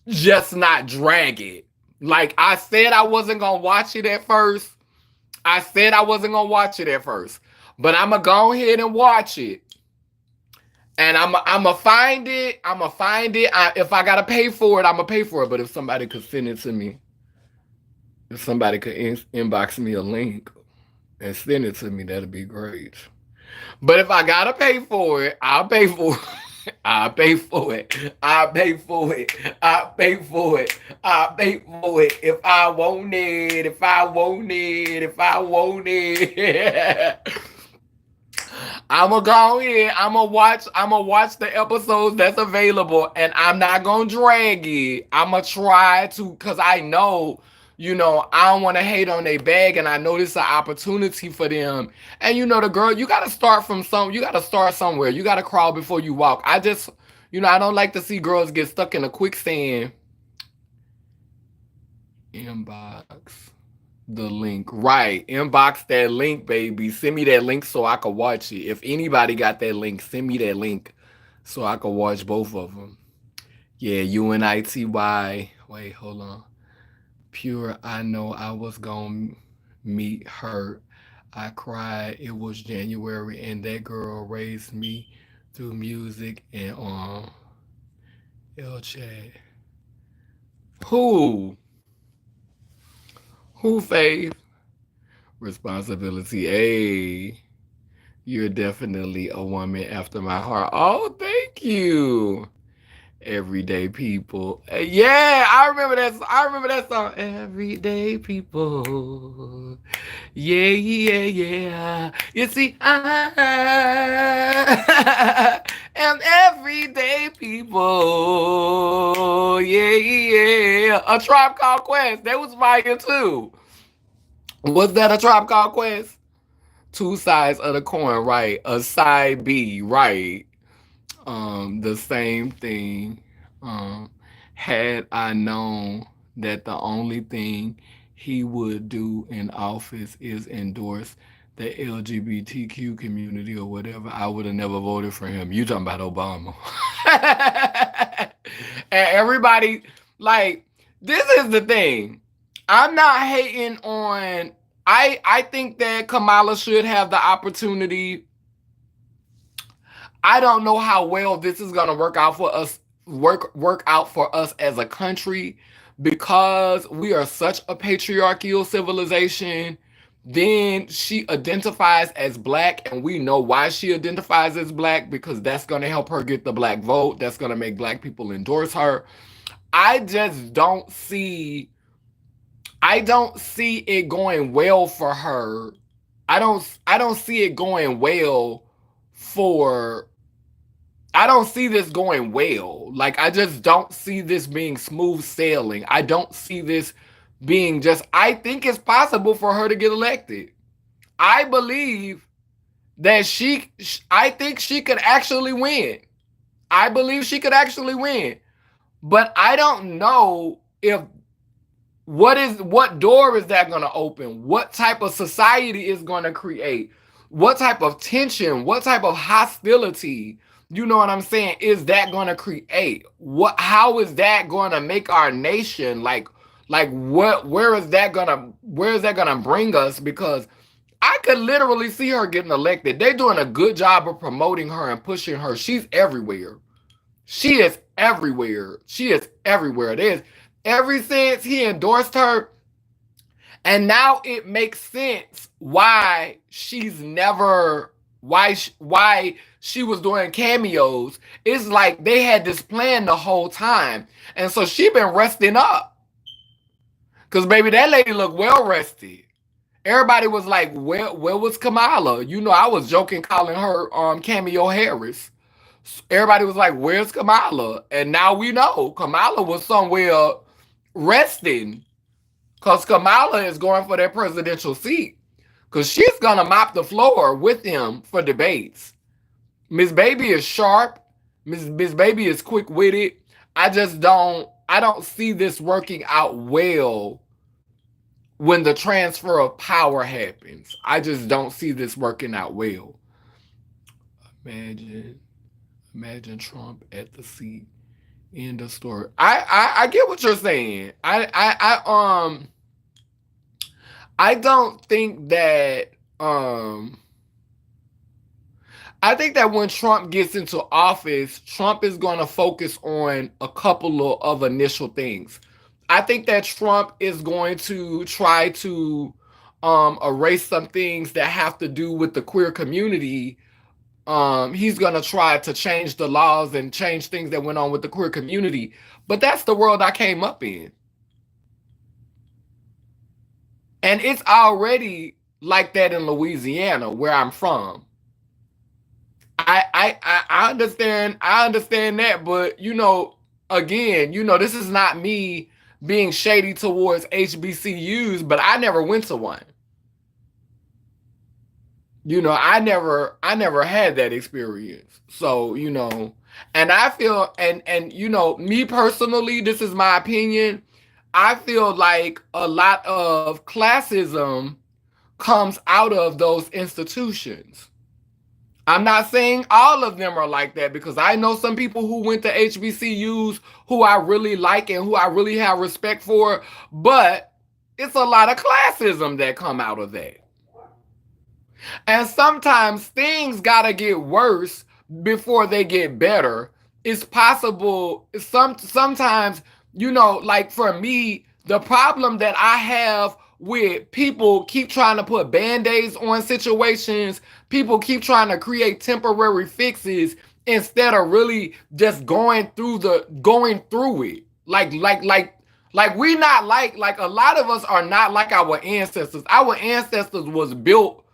just not drag it. Like, I said I wasn't gonna watch it at first. I said I wasn't gonna watch it at first. But I'm gonna go ahead and watch it. And I'm gonna find it. I'm gonna find it. If I gotta pay for it, I'm gonna pay for it. But if somebody could send it to me, if somebody could inbox me a link and send it to me, that'd be great. But if I gotta pay for it, I'll pay for it. I'll pay for it. I'll pay for it. I'll pay for it. I'll pay for it. If I want it. If I want it. If I want it. I'ma go in. I'ma watch the episodes that's available, and I'm not gonna drag it. I'ma try to, cause I know, I don't want to hate on their bag, and I know this is an opportunity for them. And the girl, you gotta start you gotta start somewhere. You gotta crawl before you walk. I just, I don't like to see girls get stuck in a quicksand. Inbox the link. Right. Inbox that link, baby. Send me that link so I can watch it. If anybody got that link, send me that link so I can watch both of them. Yeah, UNITY. Wait, hold on. Pure, I know I was going to meet her. I cried. It was January, and that girl raised me through music and L chat. Who? Who, Faith? Responsibility. Hey, you're definitely a woman after my heart. Oh, thank you. Everyday people. Yeah, I remember that. I remember that song. Everyday people. Yeah, yeah, yeah. You see, I am everyday people. Yeah, yeah. A Tribe Called Quest. That was fire too. Was that a Tribe Called Quest? Two sides of the coin, right? A side B, right? The same thing. Um, had I known that the only thing he would do in office is endorse the LGBTQ community or whatever, I would have never voted for him. You talking about Obama. And everybody, like, this is the thing. I'm not hating on, I think that Kamala should have the opportunity. I don't know how well this is gonna work out for us, work out for us as a country, because we are such a patriarchal civilization. Then she identifies as black, and we know why she identifies as black, because that's gonna help her get the black vote. That's gonna make black people endorse her. I just don't see it going well for her. I don't see it going well for I don't see this going well. Like, I just don't see this being smooth sailing. I don't see this being I think it's possible for her to get elected. I believe that I think she could actually win. I believe she could actually win. But I don't know if what door is that going to open? What type of society is going to create? What type of tension? What type of hostility? You know what I'm saying? Is that going to create? How is that going to make our nation where is that going to bring us? Because I could literally see her getting elected. They're doing a good job of promoting her and pushing her. She's everywhere. She is everywhere. She is everywhere. Ever since he endorsed her, and now it makes sense why she's never why she was doing cameos. It's like they had this plan the whole time. And so she been resting up. Cause baby, that lady looked well rested. Everybody was like, where was Kamala? You know, I was joking calling her Cameo Harris. Everybody was like, where's Kamala? And now we know Kamala was somewhere resting. Cause Kamala is going for that presidential seat. Cause she's gonna mop the floor with him for debates. Miss Baby is sharp. Miss Baby is quick witted. I don't see this working out well when the transfer of power happens. I just don't see this working out well. Imagine, imagine Trump at the seat. End of story. I get what you're saying. I don't think that I think that when Trump gets into office, Trump is going to focus on a couple of initial things. I think that Trump is going to try to erase some things that have to do with the queer community. He's going to try to change the laws and change things that went on with the queer community. But that's the world I came up in. And it's already like that in Louisiana, where I'm from. I understand that, but you know, again, you know, this is not me being shady towards HBCUs, but I never went to one. You know, I never had that experience. So, you know, and I feel and you know, me personally, this is my opinion. I feel like a lot of classism comes out of those institutions. I'm not saying all of them are like that because I know some people who went to HBCUs who I really like and who I really have respect for, but it's a lot of classism that come out of that. And sometimes things gotta get worse before they get better. It's possible sometimes, you know, like for me, the problem that I have with people keep trying to put band-aids on situations, people keep trying to create temporary fixes instead of really just going through it. Like we not like a lot of us are not like our ancestors. Our ancestors was built,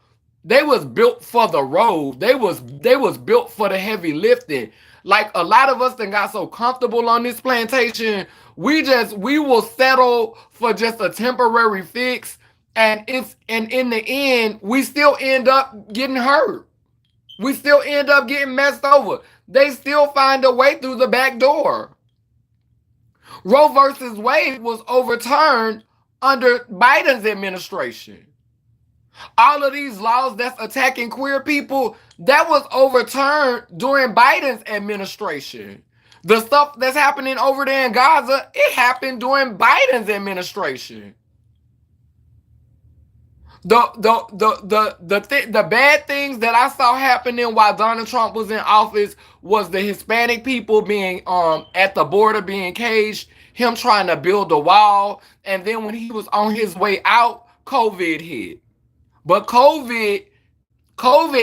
they was built for the road. They was built for the heavy lifting. Like a lot of us that got so comfortable on this plantation, we will settle for just a temporary fix, and in the end, we still end up getting hurt. We still end up getting messed over. They still find a way through the back door. Roe versus Wade was overturned under Biden's administration. All of these laws that's attacking queer people, that was overturned during Biden's administration. The stuff that's happening over there in Gaza, it happened during Biden's administration. The bad things that I saw happening while Donald Trump was in office was the Hispanic people being at the border being caged, him trying to build a wall, and then when he was on his way out, COVID hit. But COVID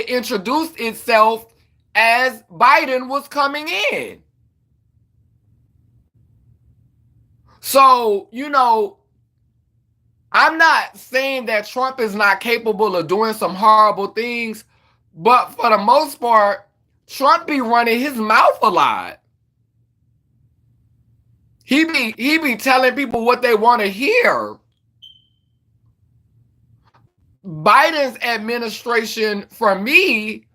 introduced itself as Biden was coming in. So, you know, I'm not saying that Trump is not capable of doing some horrible things, but for the most part, Trump be running his mouth a lot. He be telling people what they want to hear. Biden's administration, for me,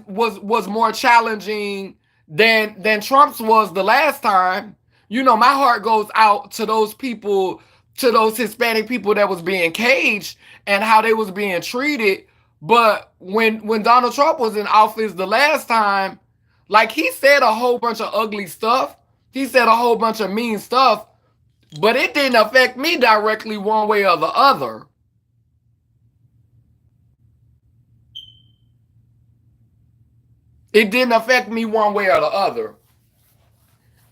was more challenging than Trump's was the last time. You know, my heart goes out to those people, to those Hispanic people that was being caged and how they was being treated. But when Donald Trump was in office the last time, like he said a whole bunch of ugly stuff. He said a whole bunch of mean stuff, but it didn't affect me directly one way or the other. It didn't affect me one way or the other.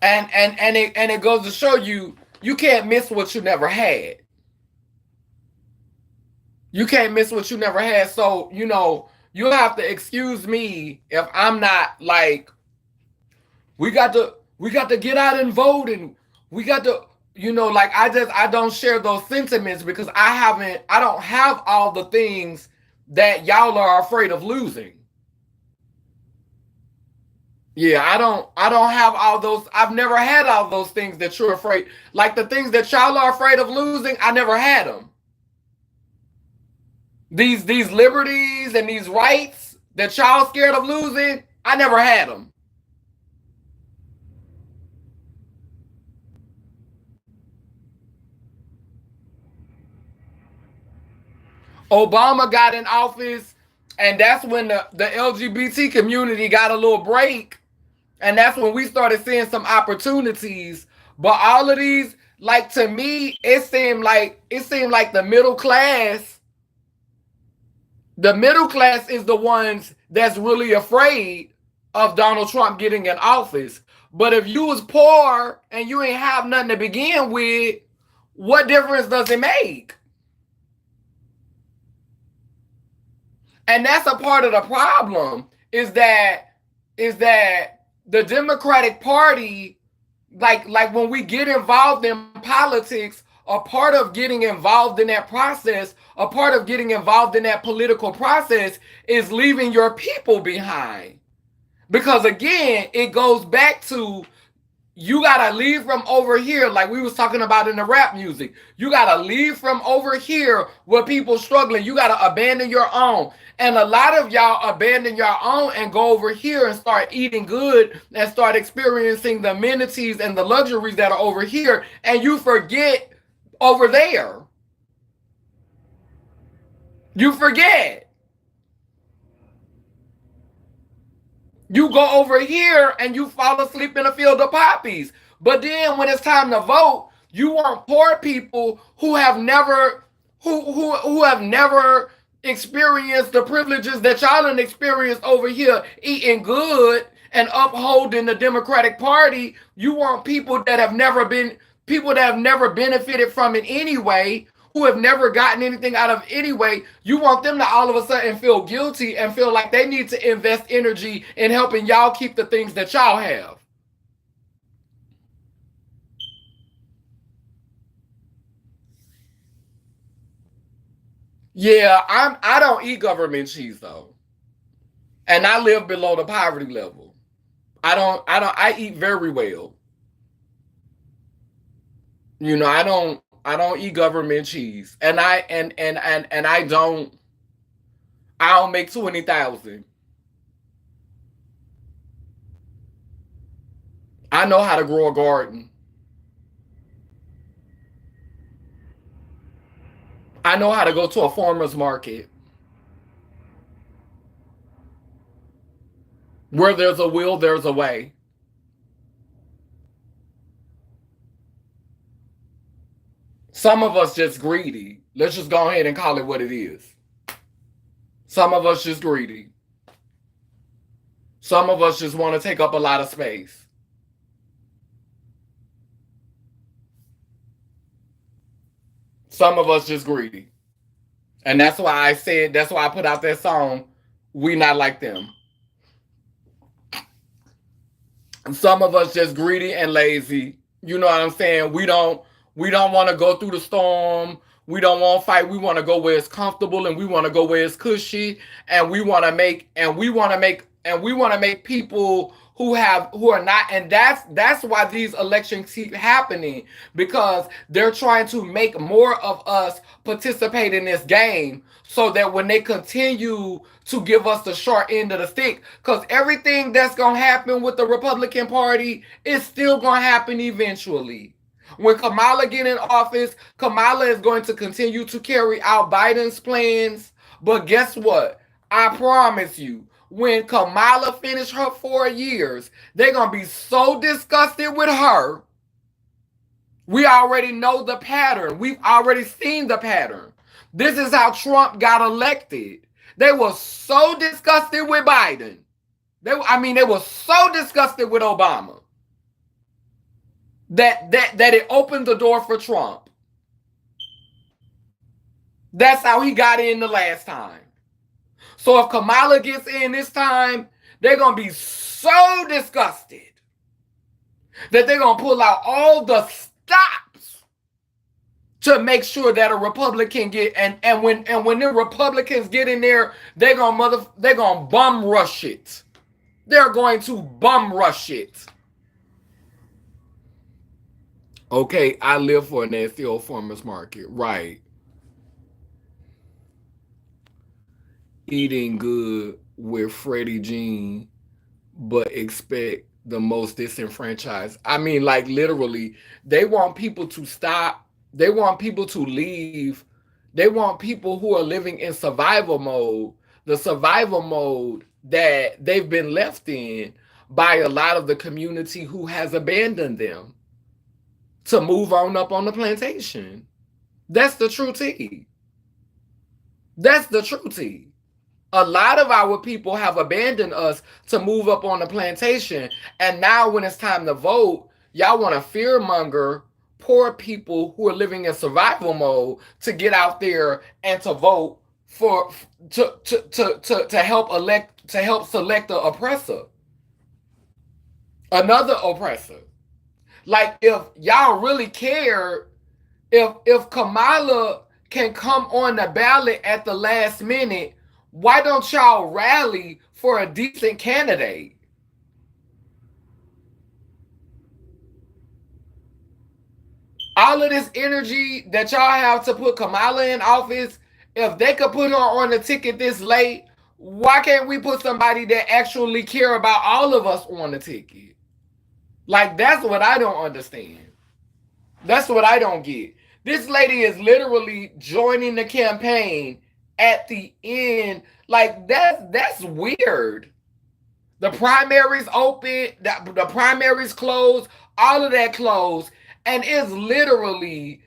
And it goes to show you, you can't miss what you never had. You can't miss what you never had. So, you know, You have to excuse me if I'm not like, we got to get out and vote, and we got to, like, I don't share those sentiments because I don't have all the things that y'all are afraid of losing. Yeah, I don't have all those. I've never had all those things that you're afraid. Like the things that y'all are afraid of losing, I never had them. These liberties and these rights that y'all scared of losing, I never had them. Obama got in office, and that's when the LGBT community got a little break, and that's when we started seeing some opportunities. But all of these, like, to me, it seemed like the middle class is the ones that's really afraid of Donald Trump getting in office. But if you was poor and you ain't have nothing to begin with, what difference does it make? And that's a part of the problem, is that the Democratic Party, like when we get involved in politics, a part of getting involved in that process, a part of getting involved in that political process is leaving your people behind. Because again, it goes back to, you gotta leave from over here, like we was talking about in the rap music. You gotta leave from over here where people struggling. You gotta abandon your own. And a lot of y'all abandon your own and go over here and start eating good and start experiencing the amenities and the luxuries that are over here, and you forget over there. You forget. You go over here and you fall asleep in a field of poppies. But then when it's time to vote, you want poor people who have never experienced the privileges that y'all done experienced over here, eating good and upholding the Democratic Party. You want people that have never benefited from it anyway, who have never gotten anything out of anyway. You want them to all of a sudden feel guilty and feel like they need to invest energy in helping y'all keep the things that y'all have. Yeah, I don't eat government cheese though. And I live below the poverty level. I eat very well. I don't eat government cheese. And I don't make 20,000. I know how to grow a garden. I know how to go to a farmer's market. Where there's a will, there's a way. Some of us just greedy. Let's just go ahead and call it what it is. Some of us just greedy. Some of us just want to take up a lot of space. Some of us just greedy. And that's why I put out that song, We Not Like Them. Some of us just greedy and lazy. You know what I'm saying? We don't want to go through the storm. We don't want to fight. We want to go where it's comfortable, and we want to go where it's cushy, and we want to make people who are not, and that's why these elections keep happening, because they're trying to make more of us participate in this game, so that when they continue to give us the short end of the stick, because everything that's gonna happen with the Republican Party is still gonna happen eventually. When Kamala get in office, Kamala is going to continue to carry out Biden's plans. But guess what? I promise you, when Kamala finish her 4 years, they're going to be so disgusted with her. We already know the pattern. We've already seen the pattern. This is how Trump got elected. They were so disgusted with Biden. They were so disgusted with Obama that it opened the door for Trump. That's how he got in the last time. So if Kamala gets in this time, they're going to be so disgusted that they're going to pull out all the stops to make sure that a Republican get and when the Republicans get in there, they're gonna bum rush it. They're going to bum rush it. Okay, I live for a nasty old farmer's market. Right. Eating good with Freddie Jean, but expect the most disenfranchised. I mean, like literally, they want people to stop. They want people to leave. They want people who are living in survival mode, the survival mode that they've been left in by a lot of the community who has abandoned them to move on up on the plantation. That's the true tea. That's the true tea. A lot of our people have abandoned us to move up on the plantation. And now when it's time to vote, y'all want to fearmonger poor people who are living in survival mode to get out there and to vote for to help select the oppressor. Another oppressor. Like if y'all really care, if Kamala can come on the ballot at the last minute, why don't y'all rally for a decent candidate? All of this energy that y'all have to put Kamala in office, if they could put her on the ticket this late, why can't we put somebody that actually care about all of us on the ticket? Like, that's what I don't understand. That's what I don't get. This lady is literally joining the campaign at the end. Like, that's weird. The primaries open, the primaries closed, all of that closed, and it's literally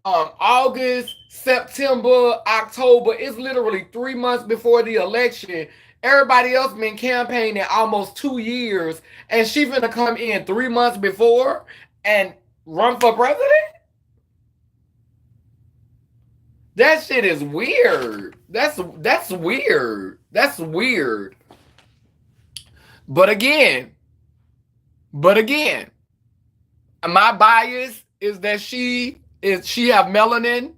August, September, October. It's literally 3 months before the election. Everybody else been campaigning almost 2 years, and she finna come in 3 months before and run for president? That shit is weird. That's weird. That's weird. But again, my bias is that she have melanin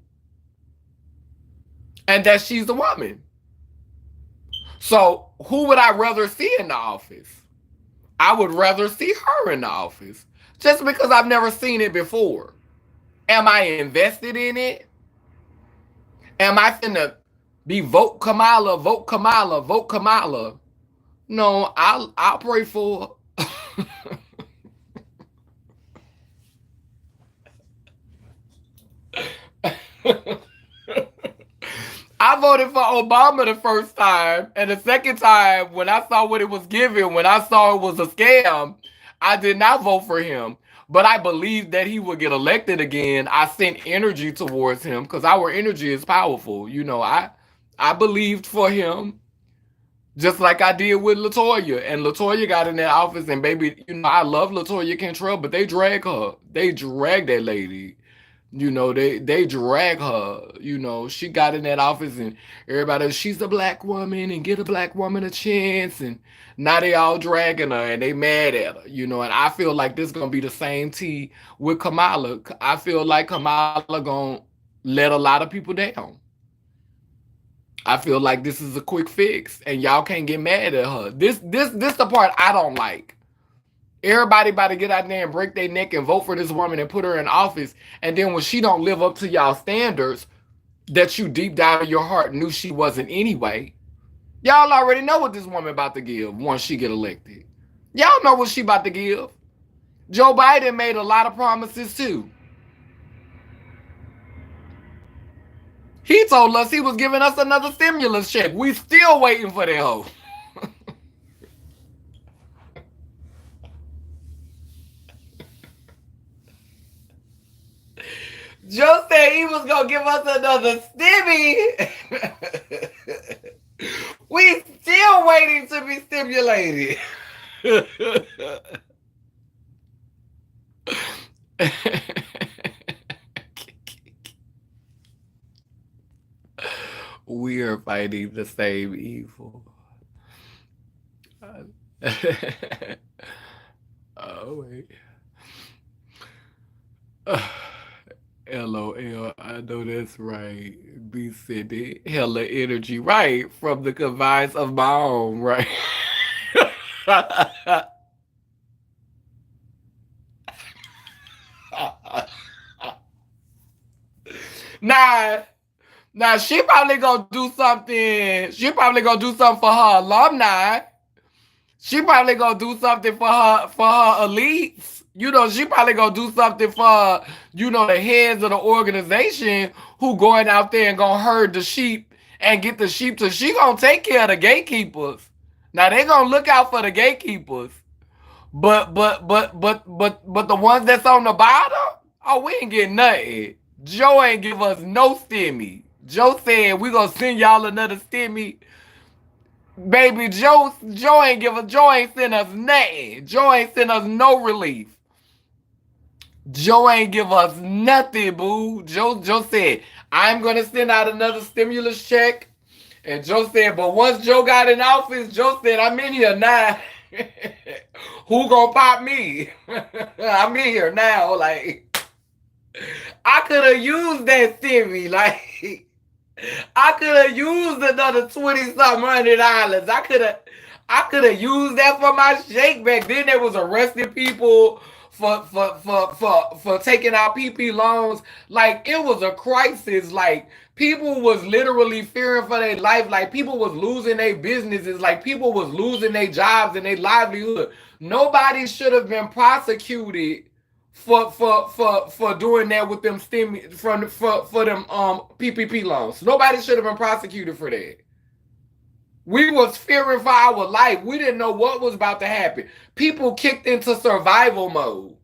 and that she's a woman. So who would I rather see in the office? I would rather see her in the office. Just because I've never seen it before. Am I invested in it? Am I finna be vote Kamala, vote Kamala, vote Kamala? No, I'll pray for I voted for Obama the first time, and the second time, when I saw what it was giving, when I saw it was a scam, I did not vote for him. But I believed that he would get elected again. I sent energy towards him because our energy is powerful. You know, I believed for him just like I did with Latoya. And Latoya got in that office, and baby, you know, I love Latoya Cantrell, but they drag her. They drag that lady. You know, they drag her. You know, she got in that office and everybody, she's a black woman and get a black woman a chance. And now they all dragging her and they mad at her. You know, and I feel like this gonna be the same tea with Kamala. I feel like Kamala gonna let a lot of people down. I feel like this is a quick fix and y'all can't get mad at her. This the part I don't like. Everybody about to get out there and break their neck and vote for this woman and put her in office. And then when she don't live up to y'all standards that you deep down in your heart knew she wasn't anyway, y'all already know what this woman about to give once she get elected. Y'all know what she about to give. Joe Biden made a lot of promises too. He told us he was giving us another stimulus check. We still waiting for that hoe. Joe said he was gonna give us another stimmy. We still waiting to be stimulated. We fighting the same evil. Oh wait. LOL, I know that's right. Be sending hella energy, right? From the confines of my own, right? nah, nah, she probably gonna do something. She probably gonna do something for her alumni. She probably gonna do something for her elites. You know, she probably gonna do something for, the heads of the organization who going out there and gonna herd the sheep and get the sheep to. She gonna take care of the gatekeepers. Now they gonna look out for the gatekeepers. But the ones that's on the bottom, oh, we ain't getting nothing. Joe ain't give us no stimmy. Joe said we gonna send y'all another stimmy. Baby, Joe ain't send us nothing. Joe ain't send us no relief. Joe ain't give us nothing, boo. Joe said, I'm gonna send out another stimulus check. And Joe said, but once Joe got in office, Joe said, I'm in here now. Who gonna pop me? I'm in here now. Like, I could have used that stimmy. Like, I could have used another 20-something $100. I could have used that for my shake back then. They was arresting people for taking out PP loans. Like, it was a crisis. Like, people was literally fearing for their life. Like, people was losing their businesses. Like, people was losing their jobs and their livelihood. Nobody should have been prosecuted for doing that with them for them PPP loans. Nobody should have been prosecuted for that. We was fearing for our life. We didn't know what was about to happen. People kicked into survival mode.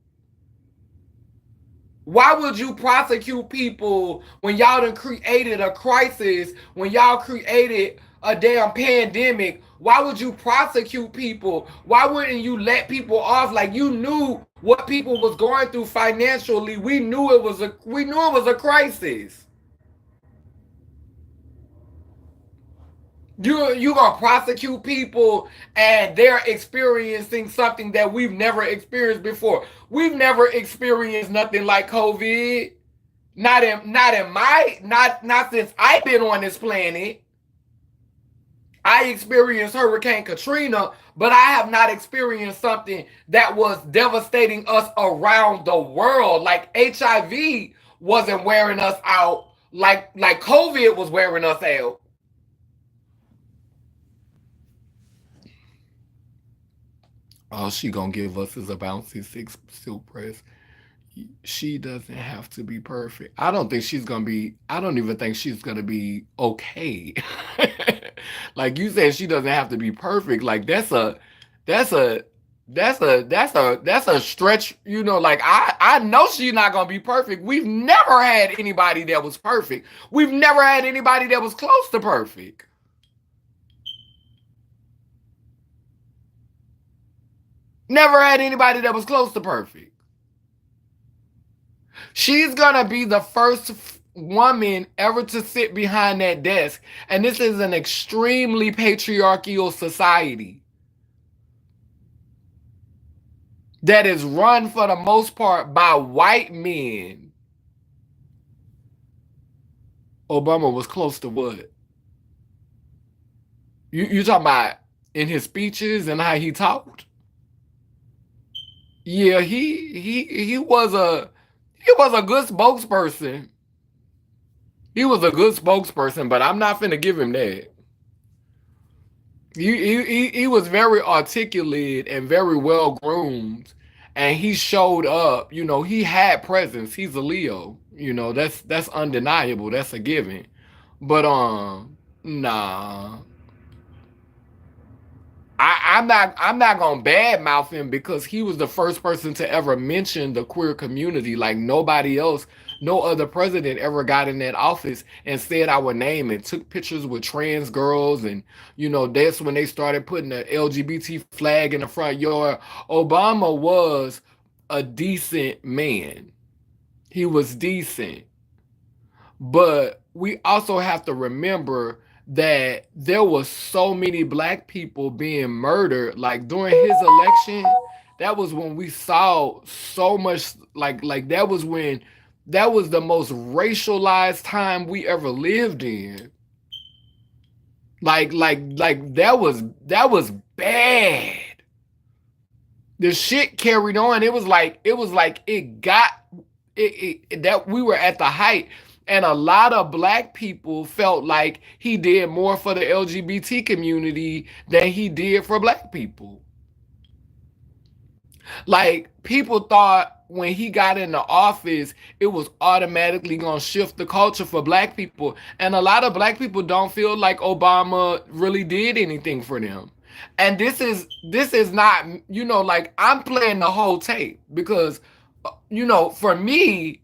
Why would you prosecute people when y'all done created a crisis, when y'all created a damn pandemic? Why would you prosecute people? Why wouldn't you let people off? Like, you knew what people was going through financially. We knew it was a crisis. You gonna prosecute people and they're experiencing something that we've never experienced before. We've never experienced nothing like COVID. Not since I've been on this planet. I experienced Hurricane Katrina, but I have not experienced something that was devastating us around the world. Like, HIV wasn't wearing us out like COVID was wearing us out. All she gonna give us is a bouncy six silk press. She doesn't have to be perfect. I don't think she's gonna be. I don't even think she's gonna be okay. Like you said, she doesn't have to be perfect. Like that's a, that's a stretch. Like I know she's not gonna be perfect. We've never had anybody that was perfect. We've never had anybody that was close to perfect. Never had anybody that was close to perfect. She's gonna be the first woman ever to sit behind that desk. And this is an extremely patriarchal society that is run for the most part by white men. Obama was close to what? You talking about in his speeches and how he talked? Yeah, he was a good spokesperson. He was a good spokesperson, but I'm not finna give him that. He was very articulate and very well groomed, and he showed up. He had presence. He's a Leo. That's undeniable. That's a given. But nah. I'm not gonna badmouth him because he was the first person to ever mention the queer community. Like, nobody else, no other president ever got in that office and said our name and took pictures with trans girls. And that's when they started putting the LGBT flag in the front yard. Obama was a decent man. He was decent. But we also have to remember that there was so many black people being murdered, like during his election. That was when we saw so much, like that was the most racialized time we ever lived in. Like that was bad. The shit carried on. It was like it got that we were at the height, and a lot of black people felt like he did more for the LGBT community than he did for black people. Like people thought when he got in the office, it was automatically gonna shift the culture for black people. And a lot of black people don't feel like Obama really did anything for them. And this is not, like I'm playing the whole tape because for me,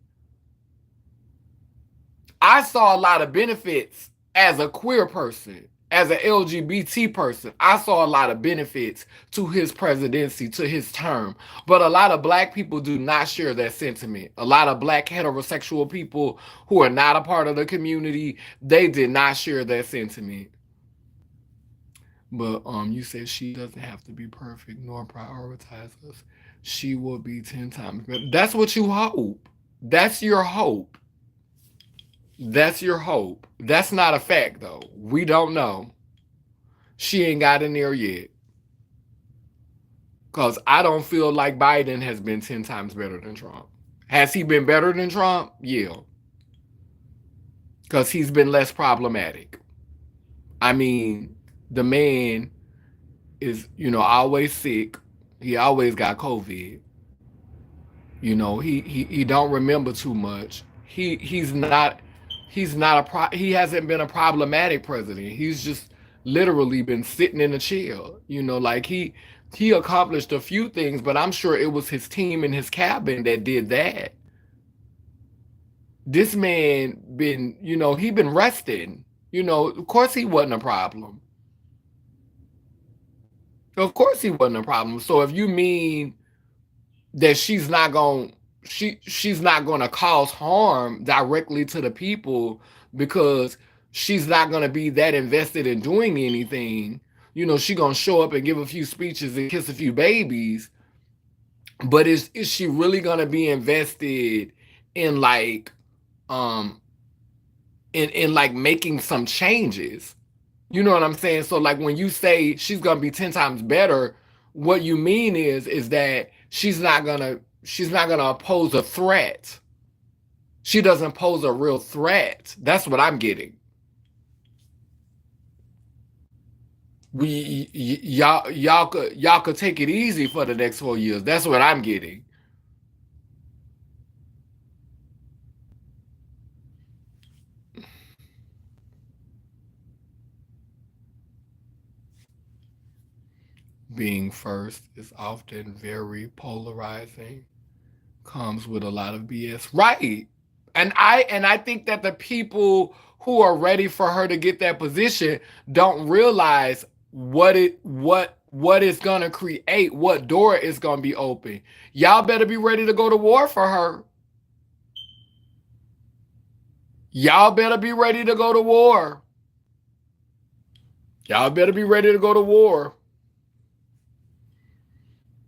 I saw a lot of benefits as a queer person, as an LGBT person. I saw a lot of benefits to his presidency, to his term. But a lot of black people do not share that sentiment. A lot of black heterosexual people who are not a part of the community, they did not share that sentiment. But you said she doesn't have to be perfect nor prioritize us. She will be 10 times better. That's what you hope. That's your hope. That's your hope. That's not a fact, though. We don't know. She ain't got in there yet. Because I don't feel like Biden has been 10 times better than Trump. Has he been better than Trump? Yeah. Because he's been less problematic. I mean, the man is, always sick. He always got COVID. He don't remember too much. He hasn't been a problematic president. He's just literally been sitting in a chair. Like he accomplished a few things, but I'm sure it was his team in his cabin that did that. This man been, he been resting. Of course he wasn't a problem. Of course he wasn't a problem. So if you mean that she's not going to cause harm directly to the people because she's not going to be that invested in doing anything. She going to show up and give a few speeches and kiss a few babies, but is she really going to be invested in like um in like making some changes? You know what I'm saying? So like when you say she's going to be 10 times better, what you mean is that she's not gonna oppose a threat. She doesn't pose a real threat. That's what I'm getting. Y'all could take it easy for the next 4 years. That's what I'm getting. Being first is often very polarizing, comes with a lot of BS. Right. And I think that the people who are ready for her to get that position don't realize what it's gonna create, what door is gonna be open. Y'all better be ready to go to war for her. Y'all better be ready to go to war. Y'all better be ready to go to war.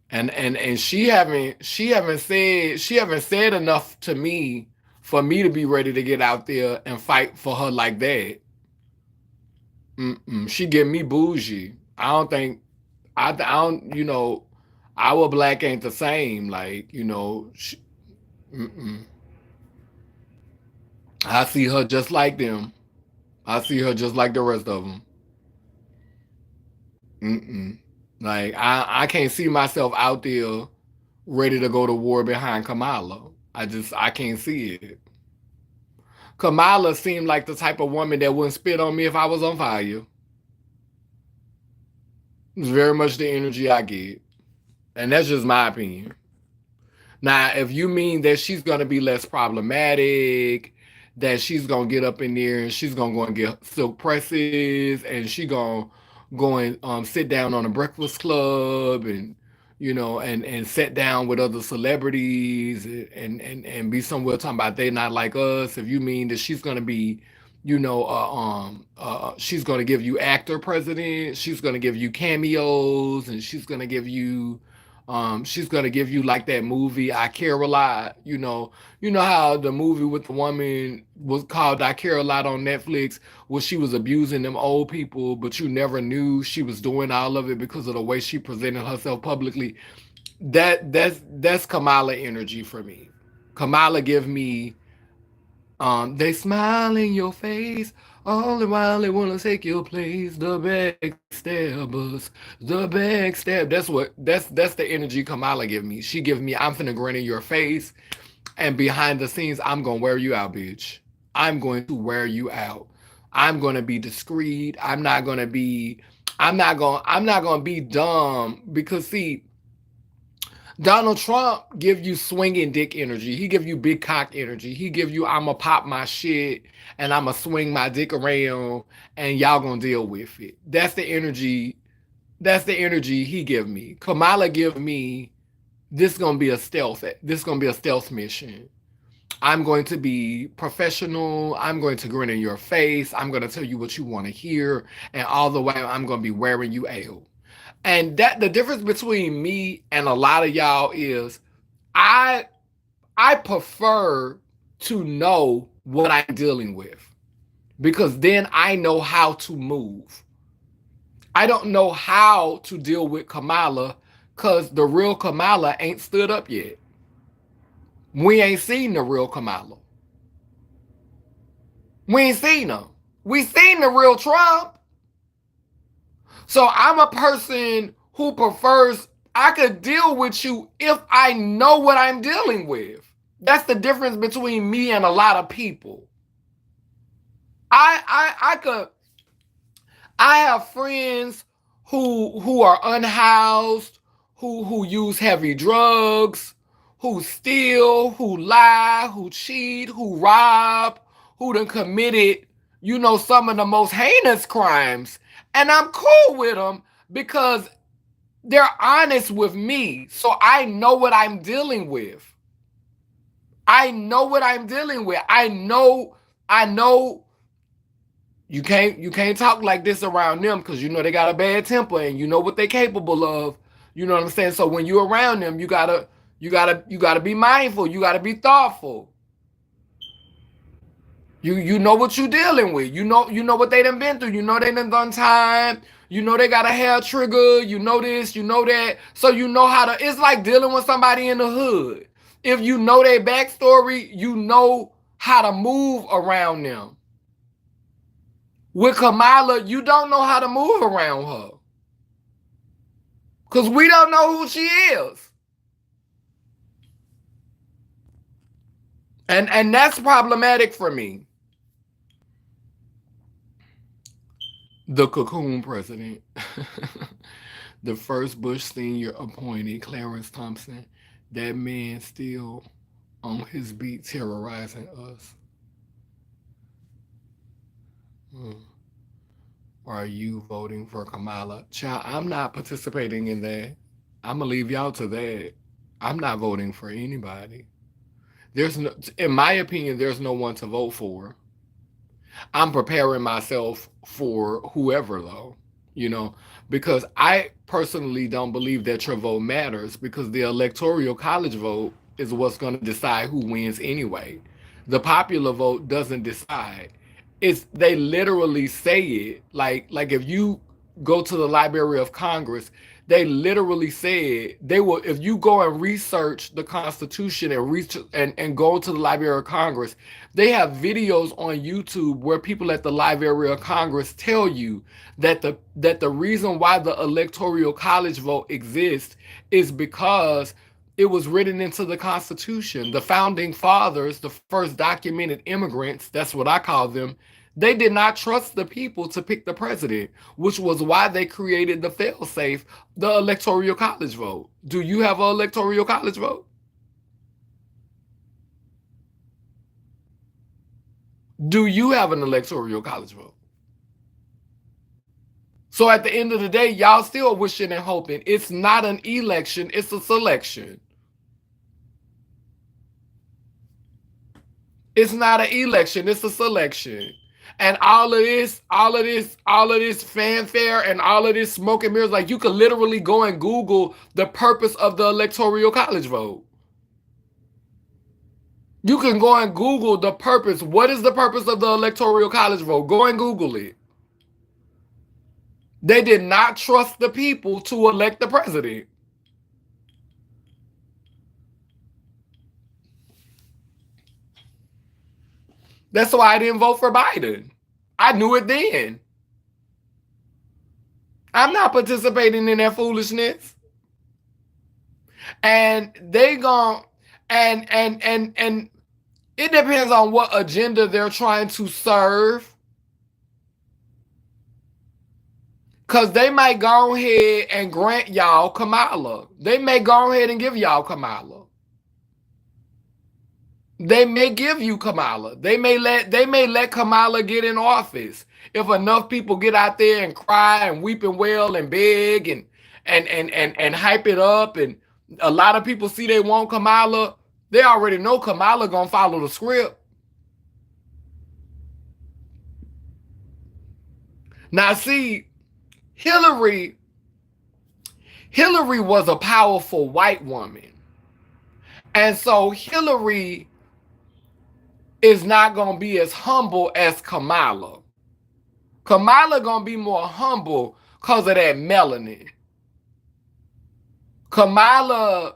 And she haven't said enough to me for me to be ready to get out there and fight for her like that. She get me bougie. I don't think I don't our black ain't the same. Like mm-mm. I see her just like them. I see her just like the rest of them. Mm-mm. Like I can't see myself out there ready to go to war behind Kamala. I can't see it. Kamala seemed like the type of woman that wouldn't spit on me if I was on fire. It's very much the energy I get. And that's just my opinion. Now, if you mean that she's gonna be less problematic, that she's gonna get up in there and she's gonna go and get silk presses and she gonna go and sit down on a breakfast club and sit down with other celebrities and be somewhere talking about they not like us. If you mean that she's gonna be, she's going to give you actor president. She's going to give you cameos, and she's going to give you like that movie I Care a Lot. You know how the movie with the woman was called I Care a Lot on Netflix, where she was abusing them old people, but you never knew she was doing all of it because of the way she presented herself publicly. That's Kamala energy for me. Kamala give me they smile in your face all the while they wanna take your place. The backstabbers, the backstab. That's the energy Kamala give me. She give me I'm finna grin in your face, and behind the scenes I'm gonna wear you out, bitch. I'm going to wear you out. I'm gonna be discreet. I'm not gonna be dumb because see Donald Trump give you swinging dick energy. He give you big cock energy. He give you I'ma pop my shit and I'ma swing my dick around and y'all gonna deal with it. That's the energy. That's the energy he give me. Kamala give me this gonna be a stealth. This gonna be a stealth mission. I'm going to be professional. I'm going to grin in your face. I'm going to tell you what you want to hear, and all the way I'm going to be wearing you out. And that the difference between me and a lot of y'all is I I prefer to know what I'm dealing with because then I know how to move. I don't know how to deal with Kamala because the real Kamala ain't stood up yet. We ain't seen the real Kamala. We ain't seen her. We seen the real Trump. So I'm a person who prefers I could deal with you if I know what I'm dealing with. That's the difference between me and a lot of people. I have friends who are unhoused, who use heavy drugs, who steal, who lie, who cheat, who rob, who done committed, some of the most heinous crimes. And I'm cool with them because they're honest with me. So I know what I'm dealing with. I know what I'm dealing with. I know you can't talk like this around them because they got a bad temper and you know what they're capable of. You know what I'm saying? So when you're around them, you gotta be mindful. You gotta be thoughtful. You know what you're dealing with. You know what they done been through. You know they done time. You know they got a hair trigger. You know this. You know that. So you know how to. It's like dealing with somebody in the hood. If you know their backstory, you know how to move around them. With Kamala, you don't know how to move around her. Because we don't know who she is. And that's problematic for me. The cocoon president. The first Bush senior appointee, Clarence Thompson. That man still on his beat terrorizing us. Are you voting for Kamala? Child, I'm not participating in that. I'm gonna leave y'all to that. I'm not voting for anybody. In my opinion, there's no one to vote for. I'm preparing myself for whoever though, because I personally don't believe that your vote matters because the electoral college vote is what's going to decide who wins anyway. The popular vote doesn't decide. They literally say it like if you go to the Library of Congress, they literally said they will if you go and research the Constitution and go to the Library of Congress, they have videos on YouTube where people at the Library of Congress tell you that the reason why the electoral college vote exists is because it was written into the Constitution. The founding fathers, the first documented immigrants, that's what I call them, they did not trust the people to pick the president, which was why they created the failsafe, the electoral college vote. Do you have an electoral college vote? Do you have an electoral college vote? So at the end of the day, y'all still wishing and hoping. It's not an election, it's a selection. It's not an election, it's a selection. And all of this fanfare and all of this smoke and mirrors, like you could literally go and Google the purpose of the electoral college vote. You can go and Google the purpose. What is the purpose of the electoral college vote? Go and Google it. They did not trust the people to elect the president. That's why I didn't vote for Biden. I knew it then. I'm not participating in that foolishness. And they gon' and it depends on what agenda they're trying to serve. Cause they might go ahead and grant y'all Kamala. They may go ahead and give y'all Kamala. They may give you Kamala. They may let Kamala get in office if enough people get out there and cry and weep and wail and beg and hype it up, and a lot of people see they want Kamala. They already know Kamala gonna follow the script. Now see, Hillary was a powerful white woman. And so Hillary is not going to be as humble as Kamala. Kamala going to be more humble because of that melanin. Kamala's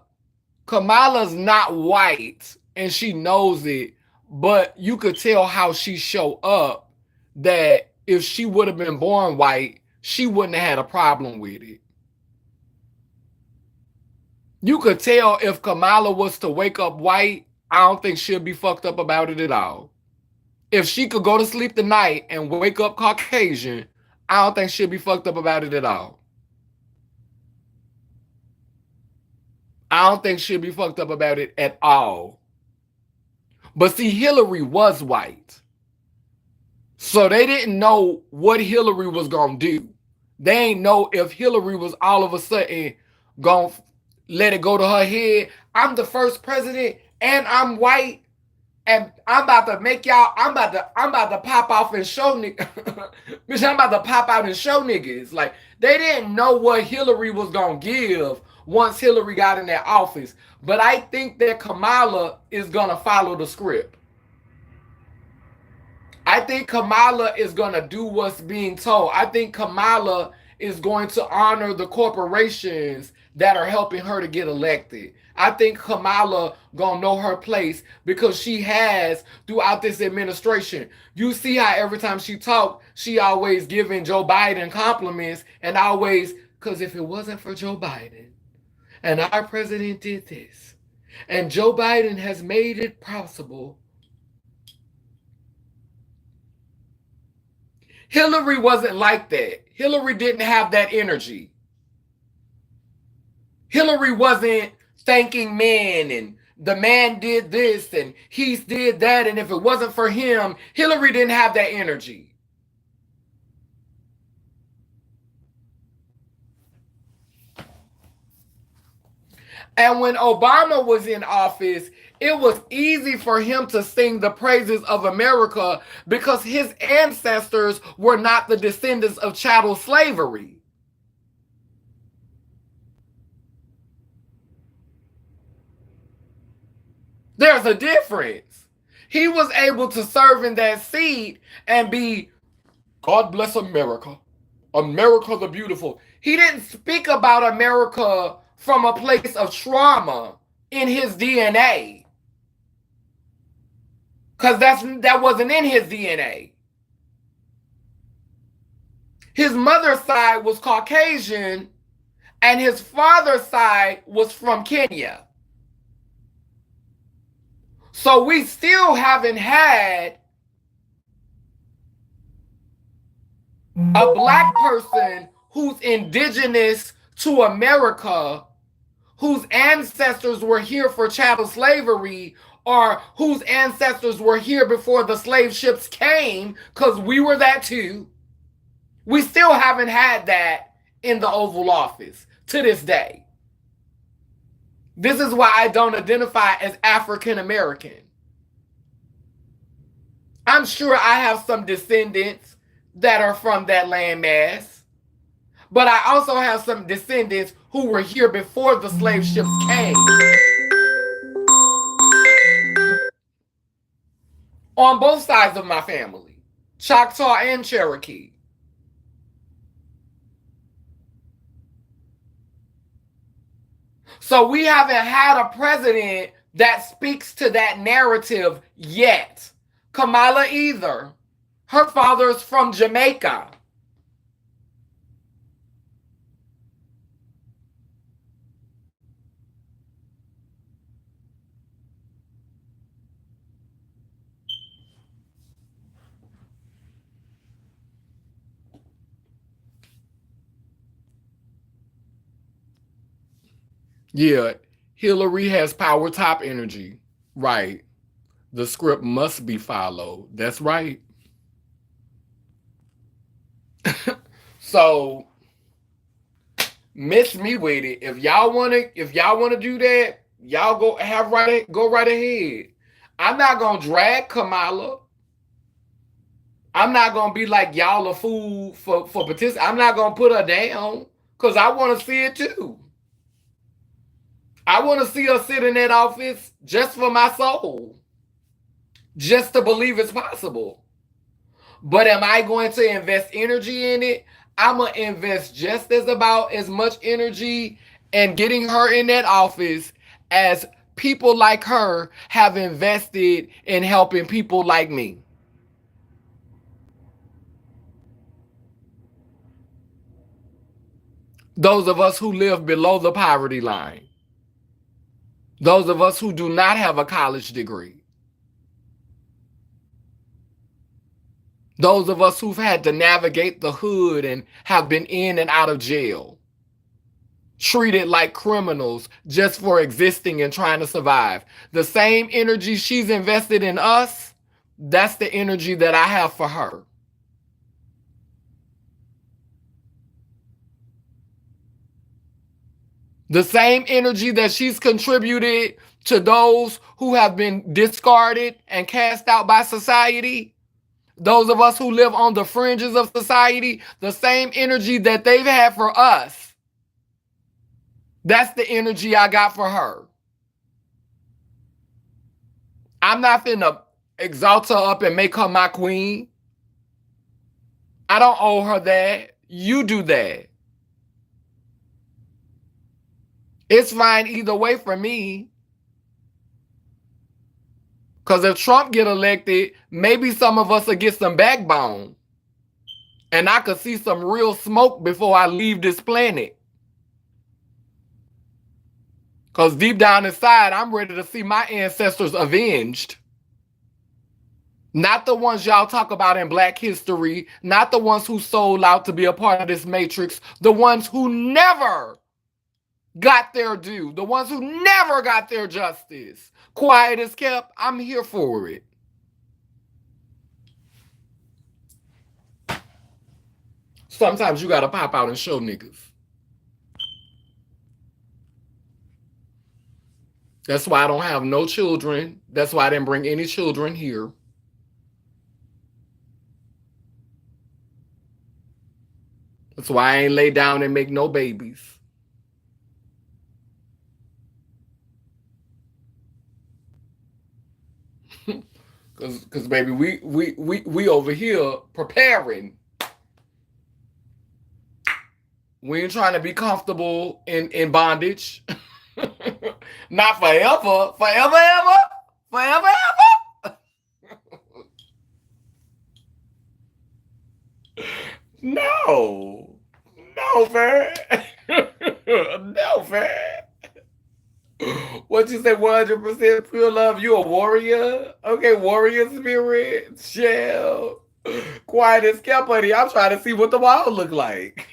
not white and she knows it, but you could tell how she show up that if she would have been born white, she wouldn't have had a problem with it. You could tell if Kamala was to wake up white, I don't think she'll be fucked up about it at all. If she could go to sleep tonight and wake up Caucasian, I don't think she'll be fucked up about it at all. I don't think she'll be fucked up about it at all. But see, Hillary was white. So they didn't know what Hillary was going to do. They ain't know if Hillary was all of a sudden going to let it go to her head. I'm the first president and I'm white and I'm about to make y'all, I'm about to pop off and show niggas. Bitch, I'm about to pop out and show niggas. Like, they didn't know what Hillary was going to give once Hillary got in that office. But I think that Kamala is going to follow the script. I think Kamala is going to do what's being told. I think Kamala is going to honor the corporations that are helping her to get elected. I think Kamala gonna know her place because she has throughout this administration. You see how every time she talked, she always giving Joe Biden compliments and always, because if it wasn't for Joe Biden and our president did this and Joe Biden has made it possible. Hillary wasn't like that. Hillary didn't have that energy. Hillary wasn't thanking men and the man did this and he did that, and if it wasn't for him, Hillary didn't have that energy. And when Obama was in office, it was easy for him to sing the praises of America because his ancestors were not the descendants of chattel slavery. There's a difference. He was able to serve in that seat and be, God bless America. America the beautiful. He didn't speak about America from a place of trauma in his DNA. Because that wasn't in his DNA. His mother's side was Caucasian and his father's side was from Kenya. So we still haven't had a black person who's indigenous to America, whose ancestors were here for chattel slavery, or whose ancestors were here before the slave ships came, because we were that too. We still haven't had that in the Oval Office to this day. This is why I don't identify as African American. I'm sure I have some descendants that are from that landmass, but I also have some descendants who were here before the slave ships came on both sides of my family, Choctaw and Cherokee. So we haven't had a president that speaks to that narrative yet. Kamala either. Her father's from Jamaica. Yeah, Hillary has power top energy. Right. The script must be followed. That's right. So miss me with it. If y'all wanna do that, y'all go right ahead. I'm not gonna drag Kamala. I'm not gonna be like y'all a fool for participation. I'm not gonna put her down because I want to see it too. I want to see her sit in that office just for my soul, just to believe it's possible. But am I going to invest energy in it? I'm gonna invest just as much energy in getting her in that office as people like her have invested in helping people like me. Those of us who live below the poverty line. Those of us who do not have a college degree. Those of us who've had to navigate the hood and have been in and out of jail. Treated like criminals just for existing and trying to survive. The same energy she's invested in us, that's the energy that I have for her. The same energy that she's contributed to those who have been discarded and cast out by society, those of us who live on the fringes of society, the same energy that they've had for us, that's the energy I got for her. I'm not finna exalt her up and make her my queen. I don't owe her that. You do that. It's fine either way for me. Because if Trump get elected, maybe some of us will get some backbone. And I could see some real smoke before I leave this planet. Because deep down inside, I'm ready to see my ancestors avenged. Not the ones y'all talk about in Black history. Not the ones who sold out to be a part of this matrix. The ones who never got their due. The ones who never got their justice. Quiet as kept, I'm here for it. Sometimes you gotta pop out and show niggas. That's why I don't have no children. That's why I didn't bring any children here. That's why I ain't lay down and make no babies. Cause baby, we over here preparing. We ain't trying to be comfortable in bondage. Not forever. Forever ever. Forever ever. No. No, man. No, man. What you say, 100% pure love? You a warrior? Okay, warrior spirit. Shell. Quiet as kept, buddy. I'm trying to see what the wall look like.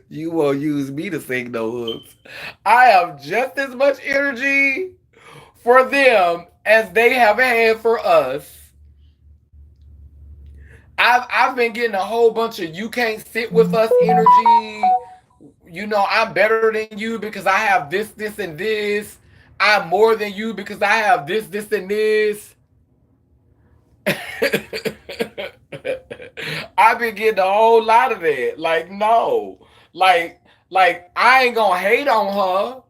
You won't use me to sing no hooks. I have just as much energy for them as they have had for us. I've been getting a whole bunch of you can't sit with us energy. I'm better than you because I have this, this, and this. I'm more than you because I have this, this, and this. I've been getting a whole lot of that. Like, no. Like, like I ain't gonna hate on her.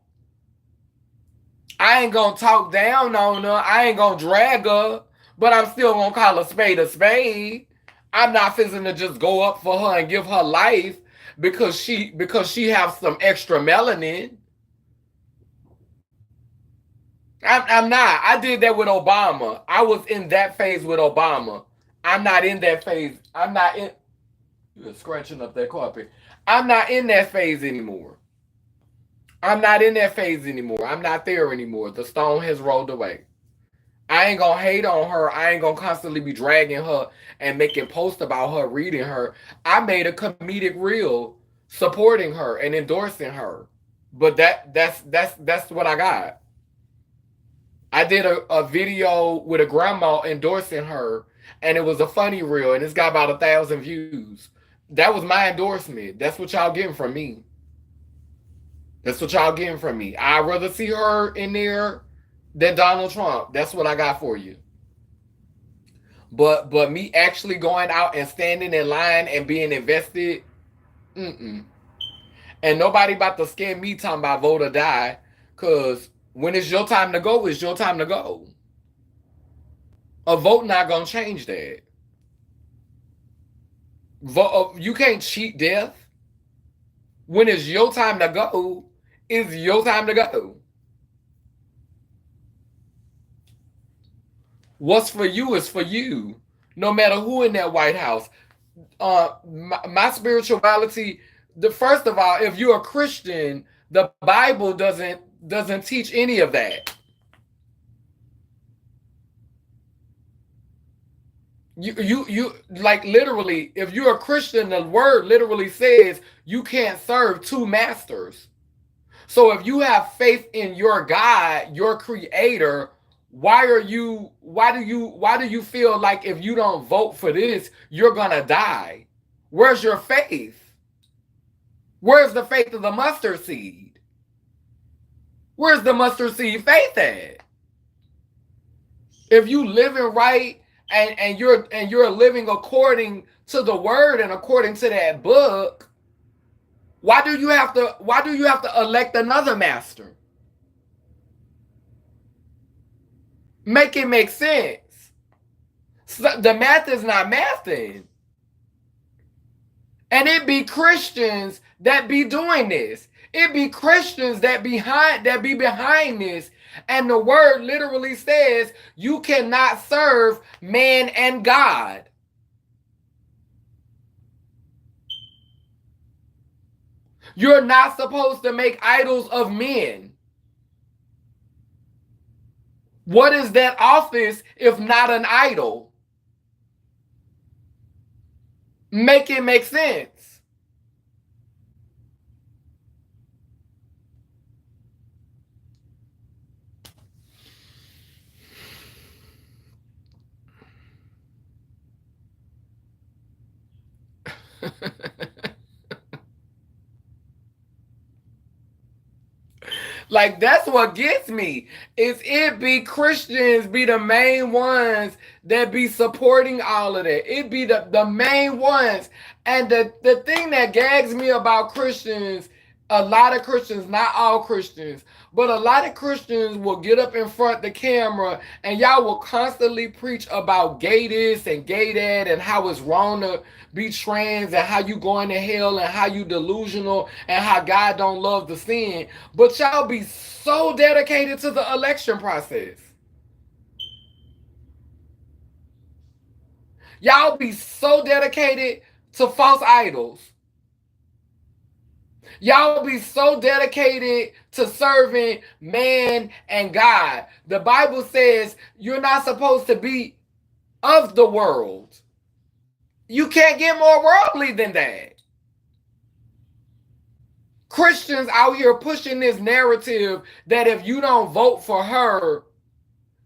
I ain't gonna talk down on her. I ain't gonna drag her. But I'm still gonna call a spade a spade. I'm not fixing to just go up for her and give her life because she have some extra melanin. I'm not. I did that with Obama. I was in that phase with Obama. I'm not in that phase. I'm not in. You're scratching up that carpet. I'm not in that phase anymore. I'm not in that phase anymore. I'm not there anymore. The stone has rolled away. I ain't gonna hate on her. I ain't gonna constantly be dragging her and making posts about her, reading her. I made a comedic reel supporting her and endorsing her. But that's what I got. I did a video with a grandma endorsing her, and it was a funny reel, and it's got about 1,000 views. That was my endorsement. That's what y'all getting from me. That's what y'all getting from me. I'd rather see her in there than Donald Trump. That's what I got for you. But me actually going out and standing in line and being invested, mm-mm. And nobody about to scare me talking about vote or die, cause when it's your time to go, it's your time to go. A vote not gonna change that. You can't cheat death. When it's your time to go, it's your time to go. What's for you is for you. No matter who in that White House. My spirituality. The first of all, if you're a Christian, the Bible doesn't teach any of that. You like literally, if you're a Christian, the word literally says you can't serve two masters. So if you have faith in your God, your creator, why do you feel like if you don't vote for this, you're gonna die? Where's your faith? Where's the faith of the mustard seed? Where's the mustard seed faith at? If you living right and you're living according to the word and according to that book, why do you have to elect another master? Make it make sense. So the math is not mathing. And it be Christians that be doing this. It be Christians that be behind this. And the word literally says you cannot serve man and God. You're not supposed to make idols of men. What is that office if not an idol? Make it make sense. Like that's what gets me. Is it be Christians be the main ones that be supporting all of that. It be the main ones. And the thing that gags me about Christians, a lot of Christians, not all Christians, but a lot of Christians will get up in front of the camera and y'all will constantly preach about gay this and gay that and how it's wrong to be trans and how you going to hell and how you delusional and how God don't love the sin. But y'all be so dedicated to the election process. Y'all be so dedicated to false idols. Y'all be so dedicated to serving man and God. The Bible says you're not supposed to be of the world. You can't get more worldly than that. Christians out here pushing this narrative that if you don't vote for her,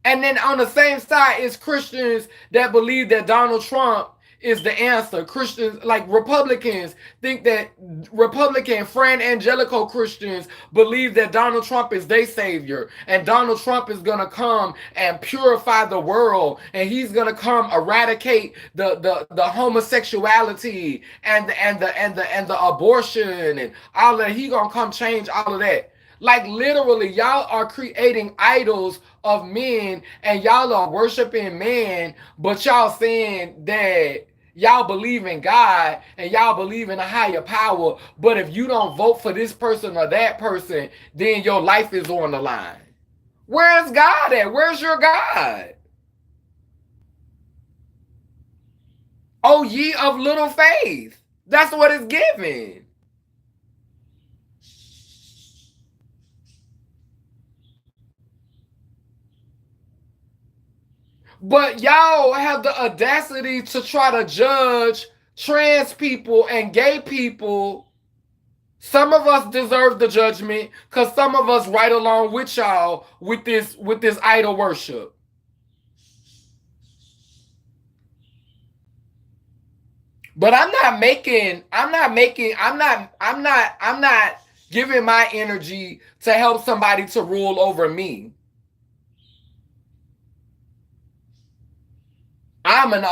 and then on the same side is Christians that believe that Donald Trump is the answer. Christians, like Republicans, think that Republican, Fran Angelico Christians believe that Donald Trump is their savior, and Donald Trump is gonna come and purify the world, and he's gonna come eradicate the homosexuality and the abortion and all that. He gonna come change all of that. Like literally, y'all are creating idols of men and y'all are worshiping men, but y'all saying that y'all believe in God and y'all believe in a higher power. But if you don't vote for this person or that person, then your life is on the line. Where's God at? Where's your God? Oh, ye of little faith. That's what it's given. But y'all have the audacity to try to judge trans people and gay people. Some of us deserve the judgment because some of us right along with y'all with this idol worship. But I'm not giving my energy to help somebody to rule over me. I'm an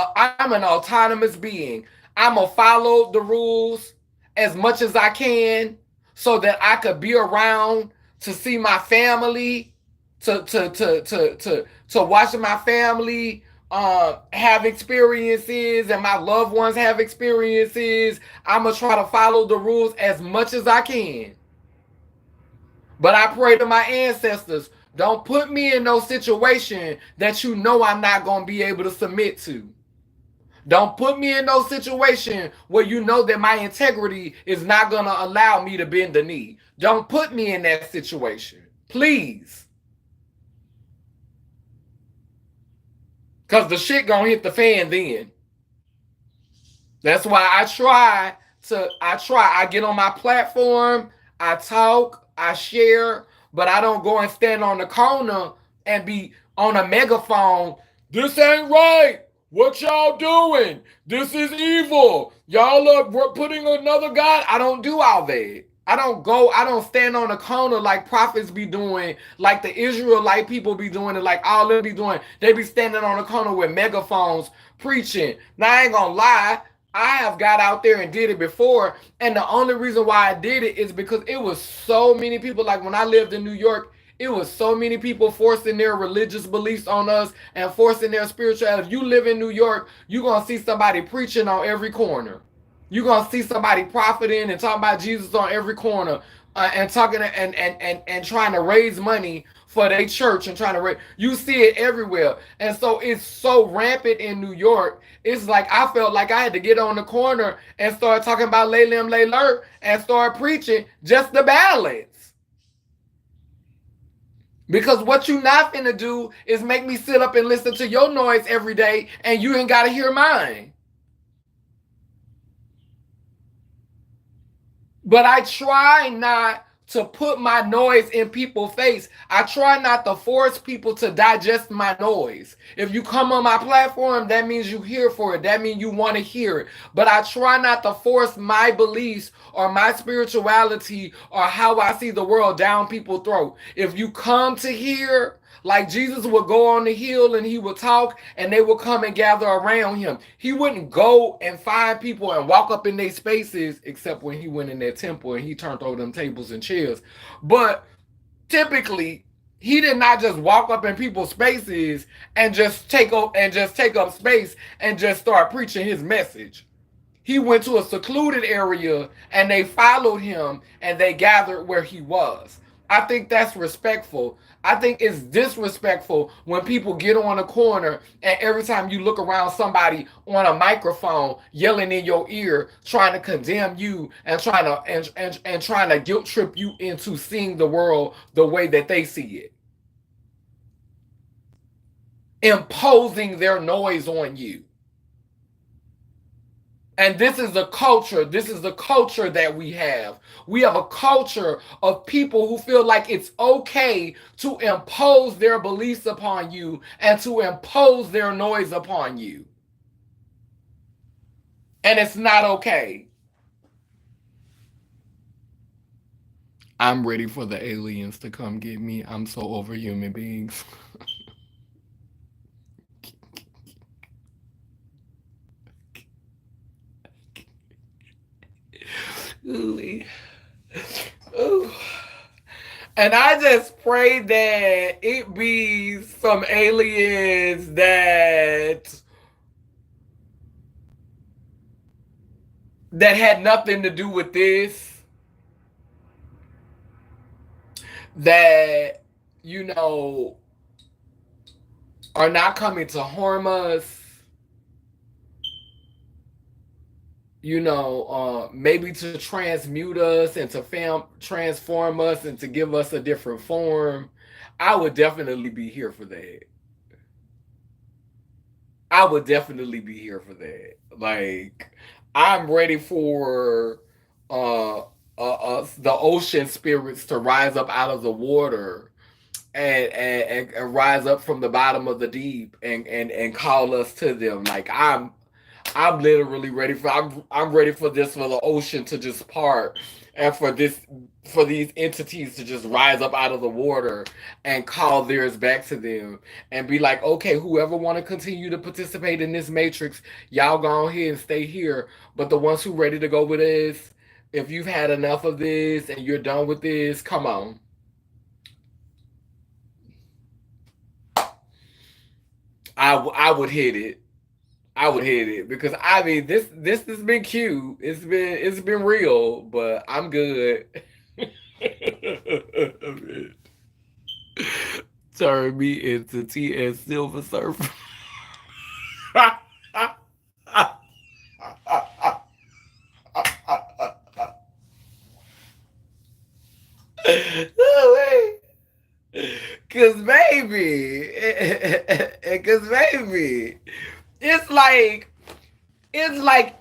autonomous being. I'm gonna follow the rules as much as I can so that I could be around to see my family, to watch my family have experiences and my loved ones have experiences. I'm gonna try to follow the rules as much as I can. But I pray to my ancestors, don't put me in no situation that you know I'm not going to be able to submit to. Don't put me in no situation where you know that my integrity is not going to allow me to bend the knee. Don't put me in that situation. Please. Because the shit going to hit the fan then. That's why I get on my platform, I talk, I share, but I don't go and stand on the corner and be on a megaphone. This ain't right. What y'all doing? This is evil. Y'all are putting another God. I don't do all that. I don't stand on the corner like prophets be doing, like the Israelite people be doing it, like all them be doing. They be standing on the corner with megaphones preaching. Now I ain't gonna lie. I have got out there and did it before, and the only reason why I did it is because it was so many people. Like when I lived in New York, it was so many people forcing their religious beliefs on us and forcing their spirituality. If you live in New York, you're gonna see somebody preaching on every corner. You're gonna see somebody profiting and talking about Jesus on every corner, and talking and trying to raise money for their church and trying to raise. You see it everywhere, and so it's so rampant in New York. It's like I felt like I had to get on the corner and start talking about lay lim lay lur and start preaching just the balance. Because what you not finna do is make me sit up and listen to your noise every day, and you ain't gotta hear mine. But I try not to put my noise in people's face. I try not to force people to digest my noise. If you come on my platform, that means you here for it. That means you want to hear it. But I try not to force my beliefs or my spirituality or how I see the world down people's throat. If you come to hear, like Jesus would go on the hill and he would talk and they would come and gather around him. He wouldn't go and find people and walk up in their spaces, except when he went in their temple and he turned over them tables and chairs. But typically, he did not just walk up in people's spaces and just take up space and just start preaching his message. He went to a secluded area and they followed him and they gathered where he was. I think that's respectful. I think it's disrespectful when people get on a corner and every time you look around somebody on a microphone yelling in your ear, trying to condemn you and trying to guilt trip you into seeing the world the way that they see it. Imposing their noise on you. And this is the culture. This is the culture that we have. We have a culture of people who feel like it's okay to impose their beliefs upon you and to impose their noise upon you. And it's not okay. I'm ready for the aliens to come get me. I'm so over human beings. Ooh. Ooh. And I just pray that it be some aliens that had nothing to do with this, that you know are not coming to harm us, maybe to transmute us and to transform us and to give us a different form. I would definitely be here for that. I would definitely be here for that. Like, I'm ready for the ocean spirits to rise up out of the water and rise up from the bottom of the deep and call us to them. Like, I'm literally ready for I'm ready for this, for the ocean to just part, and for these entities to just rise up out of the water and call theirs back to them and be like, okay, whoever want to continue to participate in this matrix, y'all go ahead and stay here. But the ones who ready to go with this, if you've had enough of this and you're done with this, come on. I would hit it. I would hit it because I mean this has been cute. It's been real, but I'm good. Turn me into TS Silver Surfer. Oh, wait. Cause baby, cause baby, it's like it's like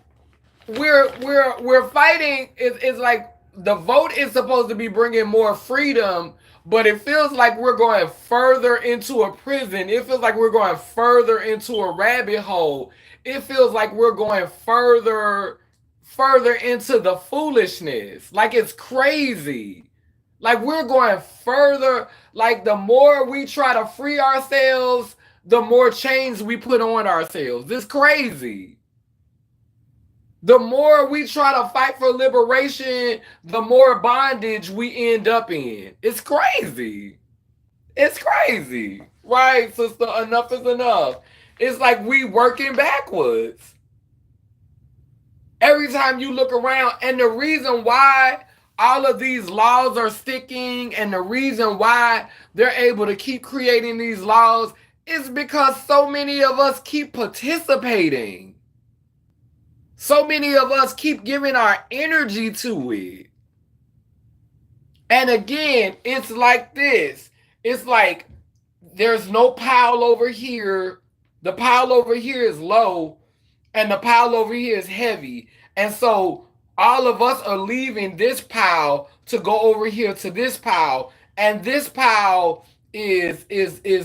we're fighting. It's like the vote is supposed to be bringing more freedom, but it feels like we're going further into a prison. It feels like we're going further into a rabbit hole. It feels like we're going further into the foolishness. Like, it's crazy. Like, we're going further. Like, the more we try to free ourselves, the more chains we put on ourselves. It's crazy. The more we try to fight for liberation, the more bondage we end up in. It's crazy. It's crazy. Right, sister? Enough is enough. It's like we working backwards. Every time you look around, and the reason why all of these laws are sticking and the reason why they're able to keep creating these laws is because so many of us keep participating. So many of us keep giving our energy to it. And again, it's like this. It's like there's no pile over here. The pile over here is low, and the pile over here is heavy. And so all of us are leaving this pile to go over here to this pile. And this pile is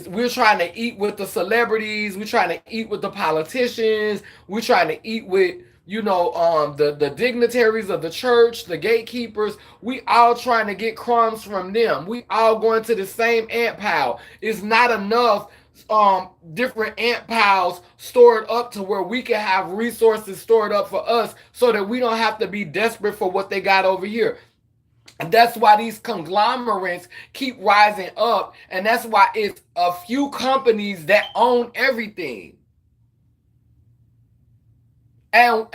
we're trying to eat with the celebrities, we're trying to eat with the politicians, we're trying to eat with the dignitaries of the church, the gatekeepers. We all trying to get crumbs from them. We all going to the same ant pile. It's not enough different ant piles stored up to where we can have resources stored up for us so that we don't have to be desperate for what they got over here. And that's why these conglomerates keep rising up, and that's why it's a few companies that own everything. And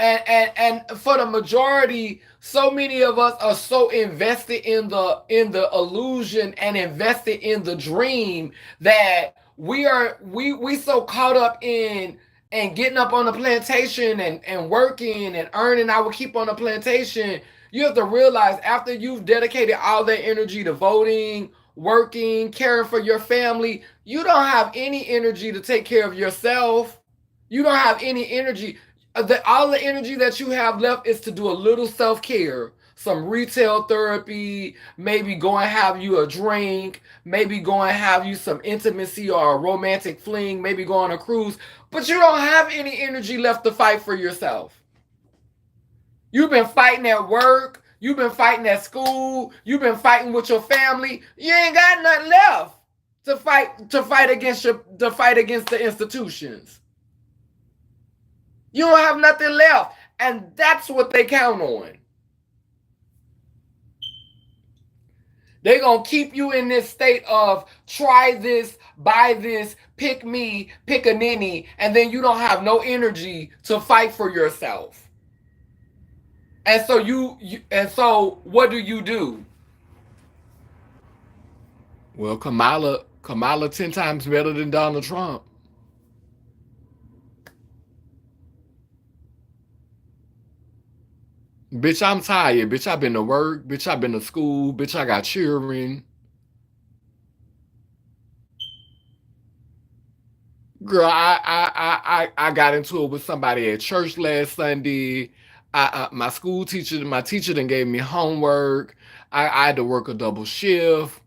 for the majority, so many of us are so invested in the illusion and invested in the dream that we so caught up in and getting up on the plantation and working and earning our keep on the plantation. You have to realize, after you've dedicated all that energy to voting, working, caring for your family, you don't have any energy to take care of yourself. You don't have any energy. All the energy that you have left is to do a little self-care, some retail therapy, maybe go and have you a drink, maybe go and have you some intimacy or a romantic fling, maybe go on a cruise. But you don't have any energy left to fight for yourself. You've been fighting at work. You've been fighting at school. You've been fighting with your family. You ain't got nothing left to fight against the institutions. You don't have nothing left. And that's what they count on. They're going to keep you in this state of try this, buy this, pick me, pick a ninny, and then you don't have no energy to fight for yourself. And so what do? Well, Kamala 10 times better than Donald Trump. Bitch, I'm tired. Bitch, I've been to work. Bitch, I've been to school. Bitch, I got children. Girl, I got into it with somebody at church last Sunday. My my teacher then gave me homework. I had to work a double shift.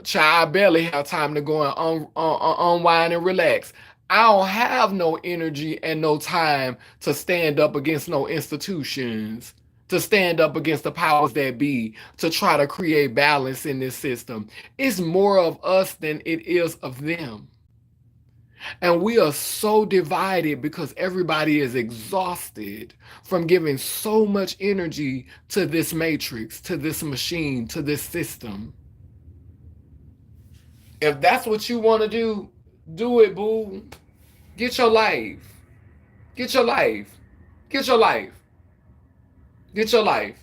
Child, I barely have time to go and unwind and relax. I don't have no energy and no time to stand up against no institutions, to stand up against the powers that be, to try to create balance in this system. It's more of us than it is of them. And we are so divided because everybody is exhausted from giving so much energy to this matrix, to this machine, to this system. If that's what you want to do it, boo. Get your life. Get your life. Get your life. Get your life.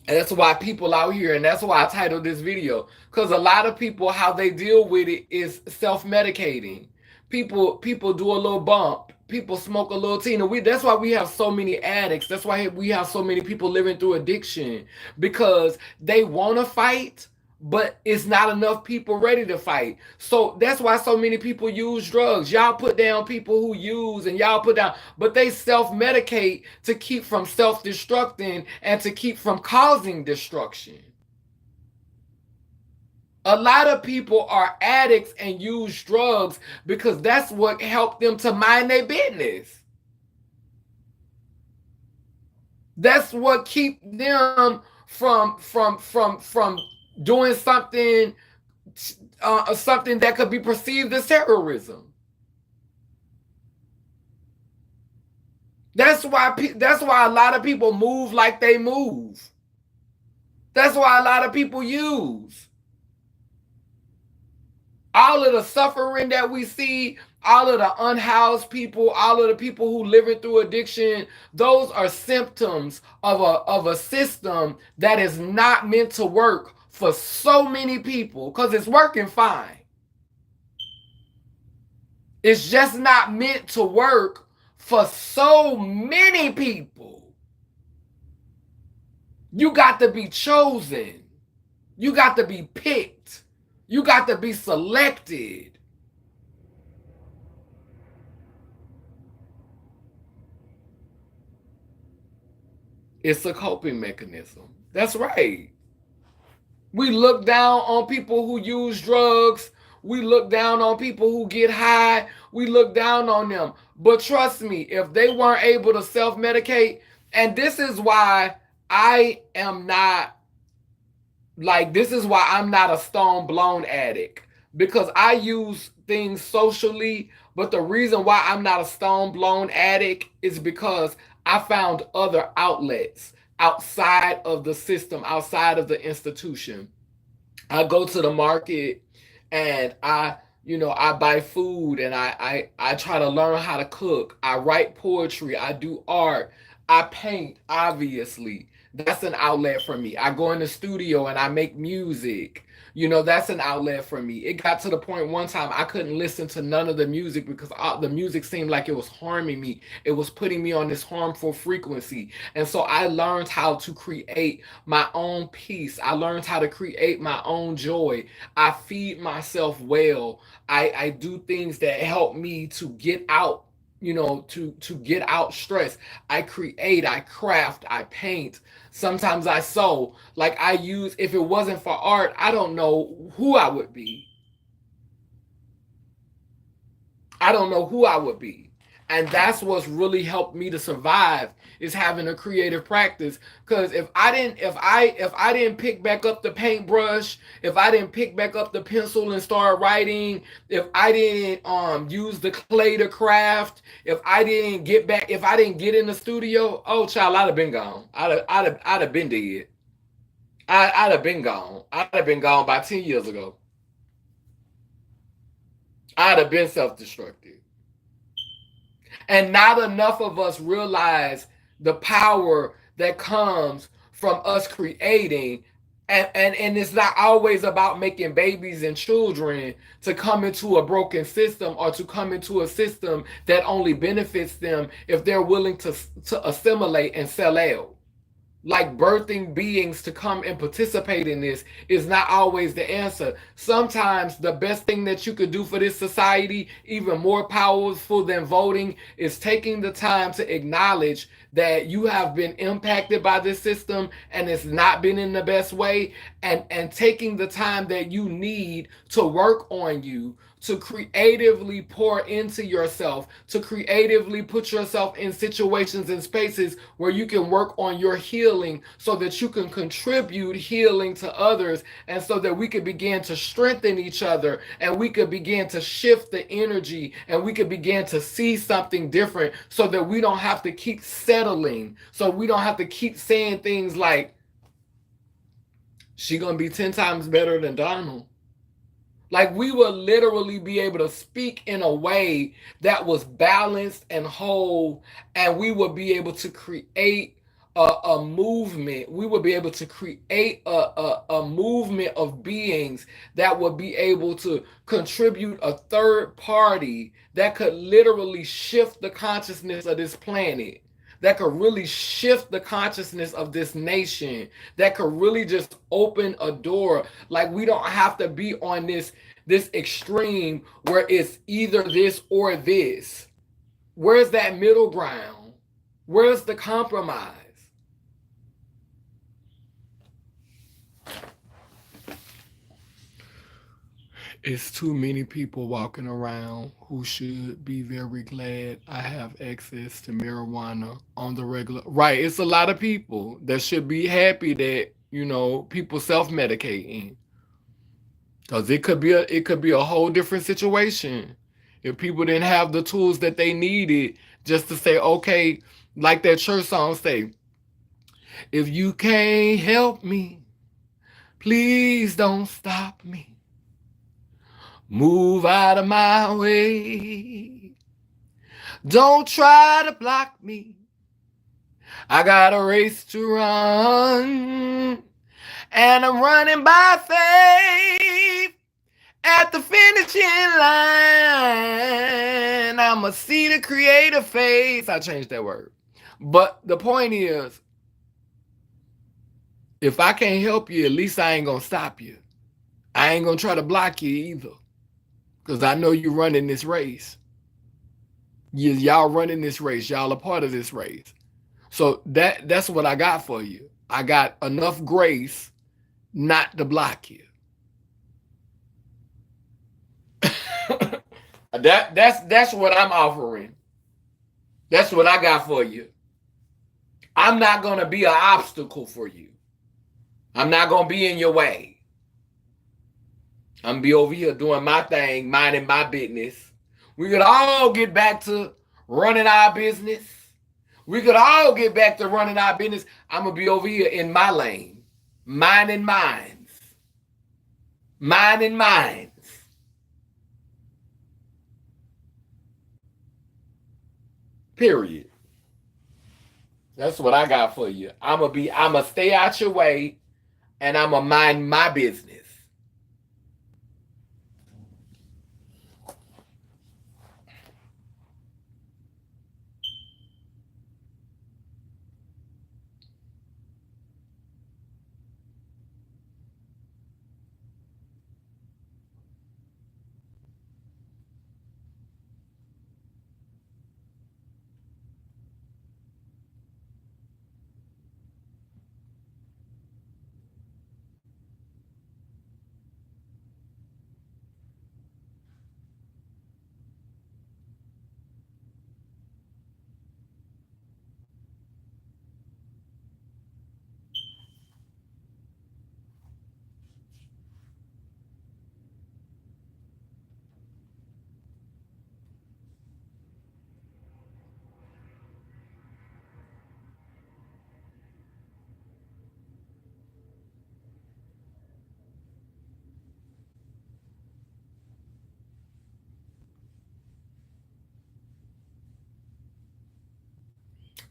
And that's why people out here, and that's why I titled this video, because a lot of people, how they deal with it is self-medicating. People do a little bump. People smoke a little tina. That's why we have so many addicts. That's why we have so many people living through addiction, because they want to fight, but it's not enough people ready to fight. So that's why so many people use drugs. Y'all put down people who use, and y'all put down, but they self-medicate to keep from self-destructing and to keep from causing destruction. A lot of people are addicts and use drugs because that's what helped them to mind their business. That's what keep them from doing something that could be perceived as terrorism. That's why a lot of people move like they move. That's why a lot of people use. All of the suffering that we see, all of the unhoused people, all of the people who living through addiction, those are symptoms of a system that is not meant to work for so many people, because it's working fine. It's just not meant to work for so many people. You got to be chosen. You got to be picked. You got to be selected. It's a coping mechanism. That's right. We look down on people who use drugs. We look down on people who get high. We look down on them. But trust me, if they weren't able to self-medicate, and this is why I am not, this is why I'm not a stone-blown addict, because I use things socially, but the reason why I'm not a stone-blown addict is because I found other outlets outside of the system, outside of the institution. I go to the market and I buy food, and I try to learn how to cook. I write poetry. I do art. I paint, obviously. That's an outlet for me. I go in the studio and I make music. That's an outlet for me. It got to the point one time I couldn't listen to none of the music because the music seemed like it was harming me. It was putting me on this harmful frequency. And so I learned how to create my own peace. I learned how to create my own joy. I feed myself well. I do things that help me to get out, to get out stress. I create, I craft, I paint. Sometimes I sew. If it wasn't for art, I don't know who I would be. I don't know who I would be. And that's what's really helped me to survive, is having a creative practice. Because if I didn't pick back up the paintbrush, if I didn't pick back up the pencil and start writing, if I didn't use the clay to craft, if I didn't get in the studio, oh child, I'd have been gone. I'd have been dead. I'd have been gone. I'd have been gone by 10 years ago. I'd have been self-destructive. And not enough of us realize the power that comes from us creating. And it's not always about making babies and children to come into a broken system, or to come into a system that only benefits them if they're willing to assimilate and sell out. Like, birthing beings to come and participate in this is not always the answer. Sometimes the best thing that you could do for this society, even more powerful than voting, is taking the time to acknowledge that you have been impacted by this system and it's not been in the best way, and taking the time that you need to work on you, to creatively pour into yourself, to creatively put yourself in situations and spaces where you can work on your healing, so that you can contribute healing to others, and so that we could begin to strengthen each other, and we could begin to shift the energy, and we could begin to see something different, so that we don't have to keep settling, so we don't have to keep saying things like, she gonna be 10 times better than Donald. Like, we will literally be able to speak in a way that was balanced and whole, and we will be able to create a movement. We will be able to create a movement of beings that would be able to contribute a third party that could literally shift the consciousness of this planet, that could really shift the consciousness of this nation, that could really just open a door. Like, we don't have to be on this extreme where it's either this or this. Where's that middle ground? Where's the compromise? It's too many people walking around who should be very glad I have access to marijuana on the regular. Right, it's a lot of people that should be happy that, people self-medicating. Because it could be a whole different situation if people didn't have the tools that they needed, just to say, okay, like that church song say, if you can't help me, please don't stop me. Move out of my way. Don't try to block me. I got a race to run, and I'm running by faith. At the finishing line, I'ma see the creative face. I changed that word. But the point is, if I can't help you, at least I ain't gonna stop you. I ain't gonna try to block you either. Because I know you're running this race. Y'all running this race. Y'all a part of this race. So that's what I got for you. I got enough grace not to block you. That's what I'm offering. That's what I got for you. I'm not gonna be an obstacle for you. I'm not gonna be in your way. I'm gonna be over here doing my thing, minding my business. We could all get back to running our business. We could all get back to running our business. I'm gonna be over here in my lane, minding minds, minding minds. Period. That's what I got for you. I'ma stay out your way, and I'ma mind my business.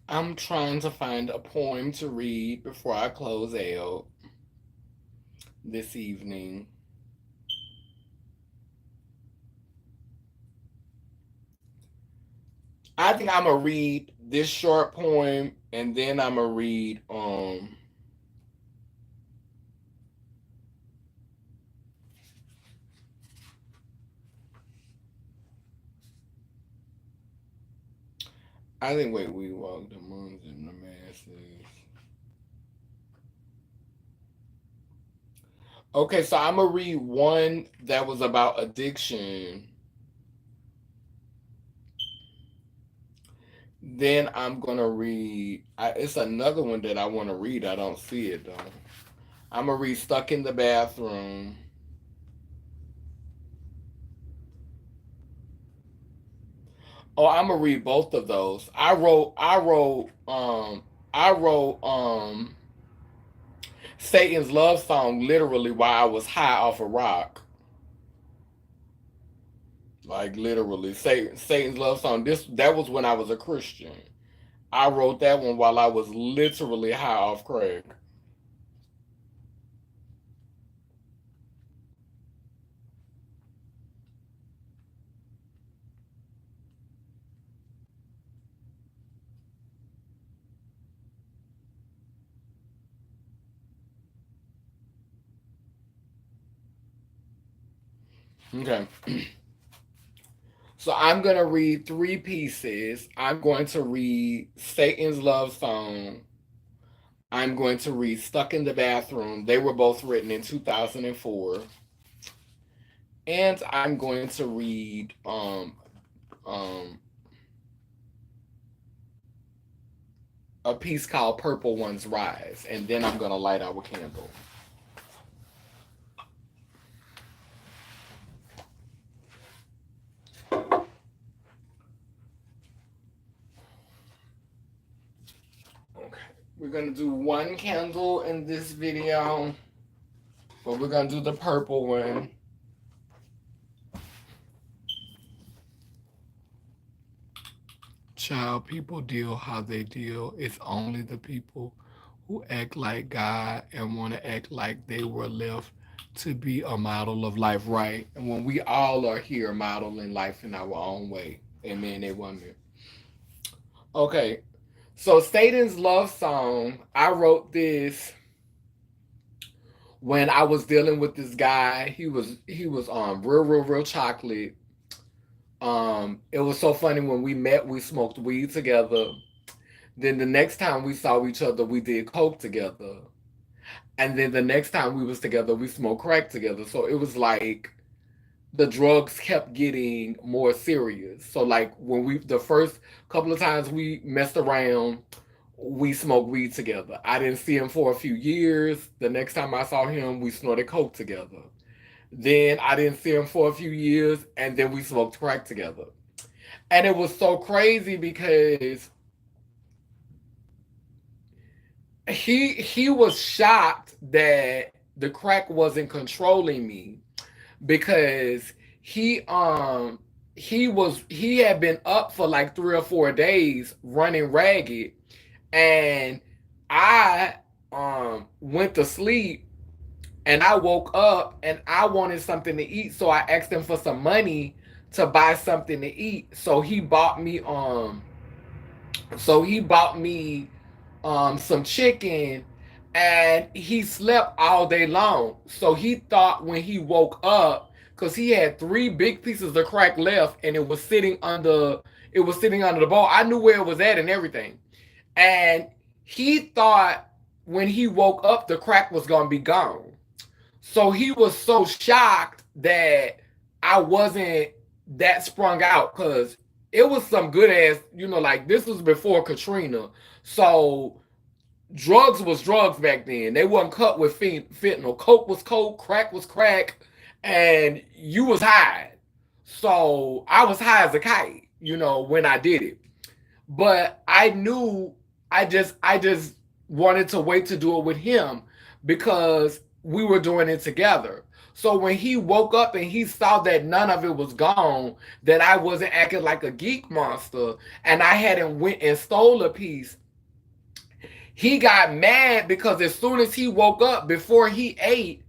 I'm trying to find a poem to read before I close out this evening. I think I'm gonna read this short poem and then I'm gonna read I think wait, we walked among the masses. Okay, so I'm gonna read one that was about addiction. Then I'm gonna read. It's another one that I want to read. I don't see it though. I'm gonna read "Stuck in the Bathroom." Oh, I'm gonna read both of those. I wrote Satan's love song literally while I was high off a rock. Like literally, Satan's love song. That was when I was a Christian. I wrote that one while I was literally high off crack. Okay. So I'm going to read three pieces. I'm going to read Satan's Love Song. I'm going to read Stuck in the Bathroom. They were both written in 2004. And I'm going to read um, a piece called Purple One's Rise. And then I'm going to light our candle. Okay. We're going to do one candle in this video. But we're going to do the purple one. Child, people deal how they deal. It's only the people who act like God and want to act like they were left to be a model of life, right? And when we all are here modeling life in our own way. Amen, they wonder. Okay, so Satan's love song, I wrote this when I was dealing with this guy. He was real chocolate. It was so funny when we met, we smoked weed together. Then the next time we saw each other, we did coke together. And then the next time we was together, we smoked crack together. So it was like the drugs kept getting more serious. So like when we the first couple of times we messed around, we smoked weed together. I didn't see him for a few years. The next time I saw him, we snorted coke together. Then I didn't see him for a few years, and then we smoked crack together. And it was so crazy because he was shocked that the crack wasn't controlling me because he had been up for like 3 or 4 days running ragged, and I went to sleep, and I woke up and I wanted something to eat, so I asked him for some money to buy something to eat. So he bought me some chicken, and he slept all day long. So he thought when he woke up, because he had 3 big pieces of crack left, and it was sitting under the bowl. I knew where it was at and everything, and he thought when he woke up the crack was gonna be gone. So he was so shocked that I wasn't that sprung out because it was some good ass, like this was before Katrina. So drugs was drugs back then. They wasn't cut with fentanyl. Coke was coke, crack was crack, and you was high. So I was high as a kite, when I did it. But I knew I just wanted to wait to do it with him because we were doing it together. So when he woke up and he saw that none of it was gone, that I wasn't acting like a geek monster, and I hadn't went and stole a piece, he got mad because as soon as he woke up, before he ate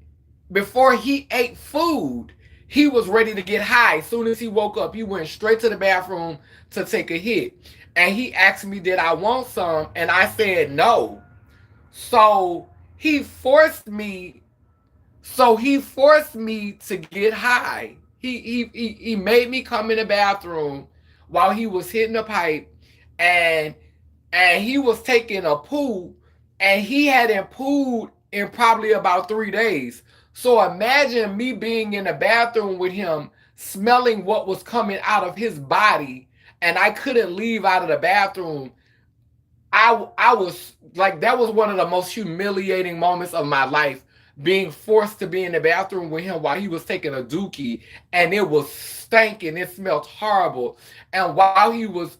food, he was ready to get high. As soon as he woke up, he went straight to the bathroom to take a hit. And he asked me, did I want some? And I said no. So he forced me. So he forced me to get high. He made me come in the bathroom while he was hitting a pipe, and he was taking a poo, and he hadn't pooed in probably about 3 days. So imagine me being in the bathroom with him, smelling what was coming out of his body, and I couldn't leave out of the bathroom. I was like, that was one of the most humiliating moments of my life, being forced to be in the bathroom with him while he was taking a dookie, and it was stinking. It smelled horrible. And while he was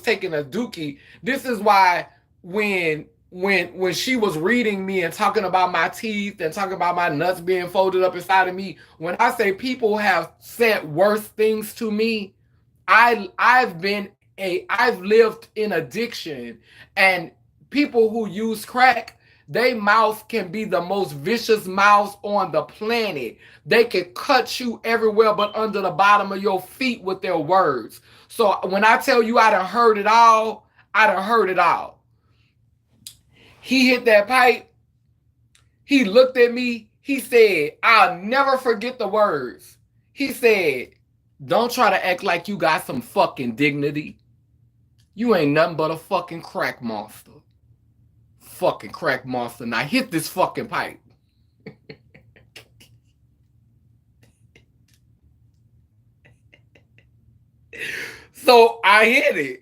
taking a dookie, this is why when she was reading me and talking about my teeth and talking about my nuts being folded up inside of me, when I say people have said worse things to me, I've lived in addiction, and people who use crack, their mouth can be the most vicious mouths on the planet. They can cut you everywhere but under the bottom of your feet with their words. So when I tell you I done heard it all, I done heard it all. He hit that pipe. He looked at me. He said, I'll never forget the words. He said, don't try to act like you got some fucking dignity. You ain't nothing but a fucking crack monster. Fucking crack monster. Now hit this fucking pipe. So I hit it.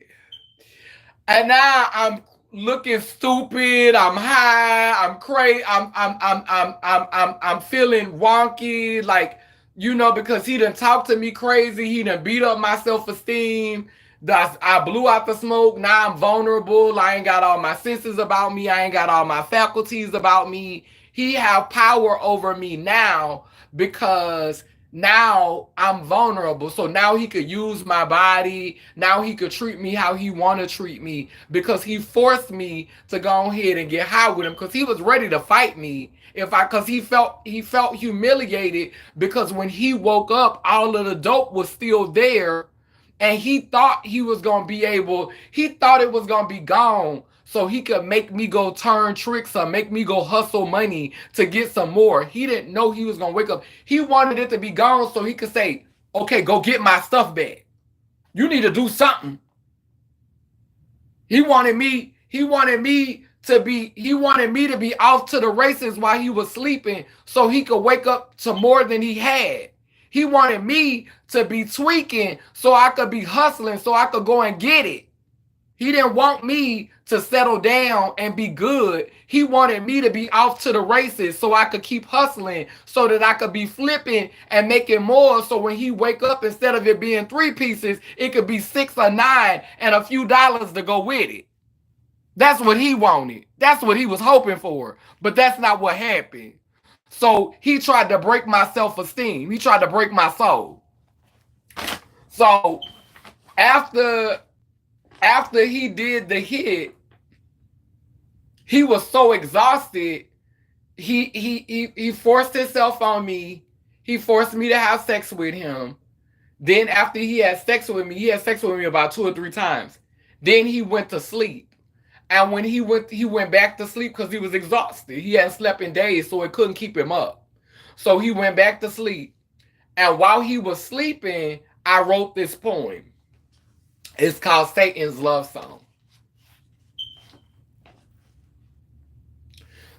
And now I'm looking stupid. I'm high. I'm crazy. I'm feeling wonky. Like, you know, because he done talked to me crazy. He done beat up my self-esteem. I blew out the smoke. Now I'm vulnerable. I ain't got all my senses about me. I ain't got all my faculties about me. He have power over me now because now I'm vulnerable. So now he could use my body. Now he could treat me how he want to treat me because he forced me to go ahead and get high with him because he was ready to fight me because he felt humiliated because when he woke up, all of the dope was still there. And he thought he was going to be able, he thought it was going to be gone so he could make me go turn tricks or make me go hustle money to get some more. He didn't know he was going to wake up. He wanted it to be gone so he could say, okay, go get my stuff back. You need to do something. He wanted me to be off to the races while he was sleeping so he could wake up to more than he had. He wanted me to be tweaking so I could be hustling, so I could go and get it. He didn't want me to settle down and be good. He wanted me to be off to the races so I could keep hustling, so that I could be flipping and making more. So when he wake up, instead of it being 3 pieces, it could be 6 or 9 and a few dollars to go with it. That's what he wanted. That's what he was hoping for. But that's not what happened. So he tried to break my self-esteem. He tried to break my soul. So after he did the hit, he was so exhausted. He forced himself on me. He forced me to have sex with him. Then after he had sex with me about 2 or 3 times. Then he went to sleep. And when he went back to sleep because he was exhausted. He hadn't slept in days, so it couldn't keep him up. So he went back to sleep. And while he was sleeping, I wrote this poem. It's called Satan's Love Song.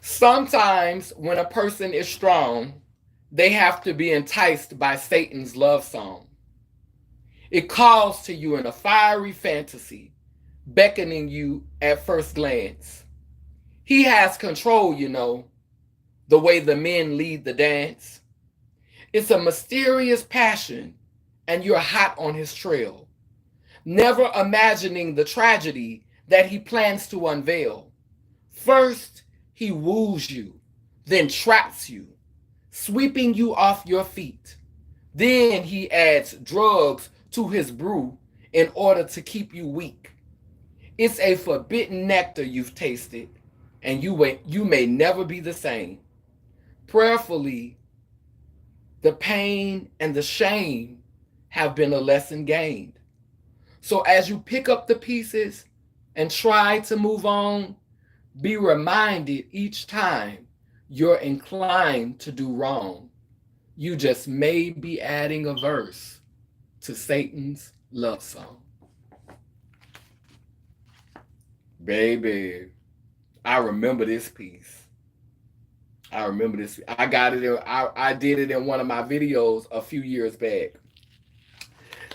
Sometimes when a person is strong, they have to be enticed by Satan's love song. It calls to you in a fiery fantasy, beckoning you at first glance. He has control, you know, the way the men lead the dance. It's a mysterious passion, and you're hot on his trail, never imagining the tragedy that he plans to unveil. First, he woos you, then traps you, sweeping you off your feet. Then he adds drugs to his brew in order to keep you weak. It's a forbidden nectar you've tasted, and you may never be the same. Prayerfully, the pain and the shame have been a lesson gained. So as you pick up the pieces and try to move on, be reminded each time you're inclined to do wrong. You just may be adding a verse to Satan's love song. Baby, I remember this piece. I remember this. I got it. I did it in one of my videos a few years back.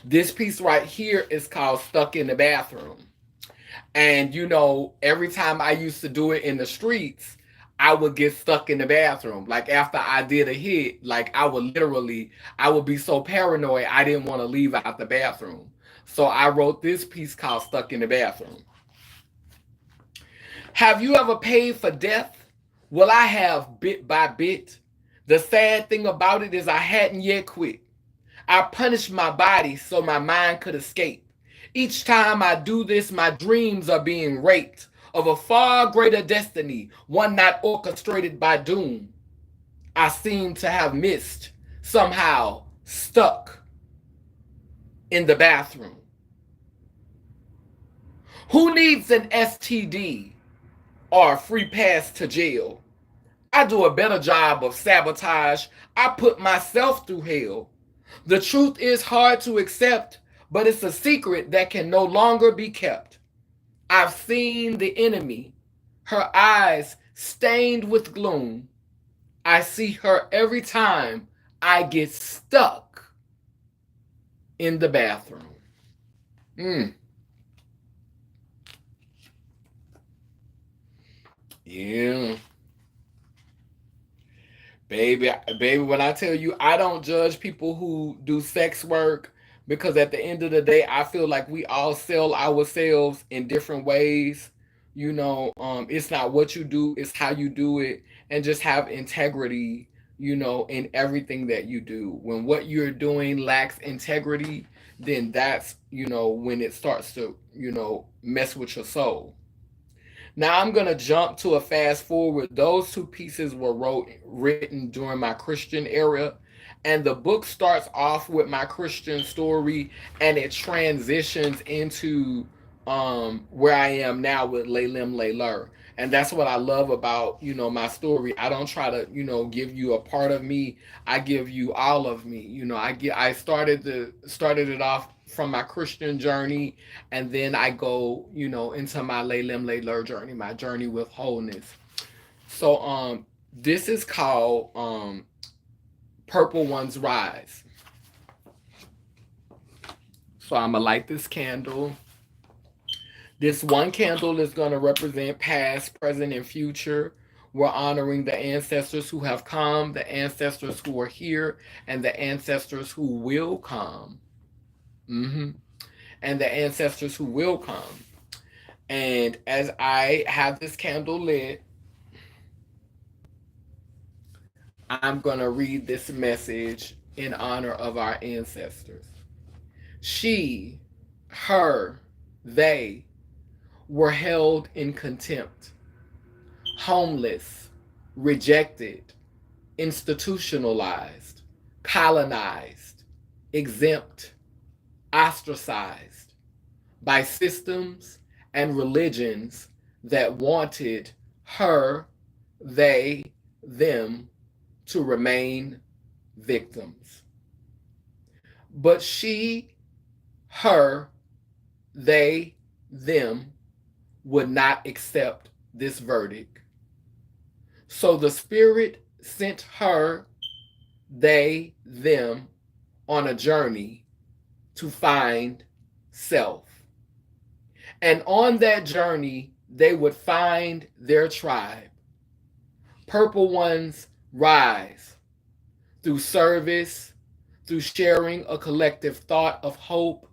This piece right here is called Stuck in the Bathroom. And every time I used to do it in the streets, I would get stuck in the bathroom. Like after I did a hit, like I would be so paranoid I didn't want to leave out the bathroom. So I wrote this piece called Stuck in the Bathroom. Have you ever paid for death? Well, I have bit by bit. The sad thing about it is I hadn't yet quit. I punished my body so my mind could escape. Each time I do this, my dreams are being raped of a far greater destiny, one not orchestrated by doom. I seem to have missed, somehow stuck in the bathroom. Who needs an STD or a free pass to jail? I do a better job of sabotage. I put myself through hell. The truth is hard to accept, but it's a secret that can no longer be kept. I've seen the enemy, her eyes stained with gloom. I see her every time I get stuck in the bathroom. Yeah. Baby, when I tell you, I don't judge people who do sex work, because at the end of the day, I feel like we all sell ourselves in different ways. It's not what you do, it's how you do it, and just have integrity, in everything that you do. When what you're doing lacks integrity, then that's, when it starts to, mess with your soul. Now I'm going to jump to a fast forward. Those two pieces were written during my Christian era. And the book starts off with my Christian story, and it transitions into where I am now with Laylim Layler. And that's what I love about, my story. I don't try to, give you a part of me. I give you all of me. I started it off from my Christian journey, and then I go, into my Laylim Layler journey, my journey with wholeness. So this is called Purple Ones Rise. So I'm gonna light this candle. This one candle is gonna represent past, present, and future. We're honoring the ancestors who have come, the ancestors who are here, and the ancestors who will come. And the ancestors who will come. And as I have this candle lit, I'm going to read this message in honor of our ancestors. She, her, they were held in contempt, homeless, rejected, institutionalized, colonized, exempt, ostracized by systems and religions that wanted her, they, them to remain victims. But she, her, they, them would not accept this verdict. So the Spirit sent her, they, them on a journey to find self. And on that journey, they would find their tribe. Purple ones rise through service, through sharing a collective thought of hope,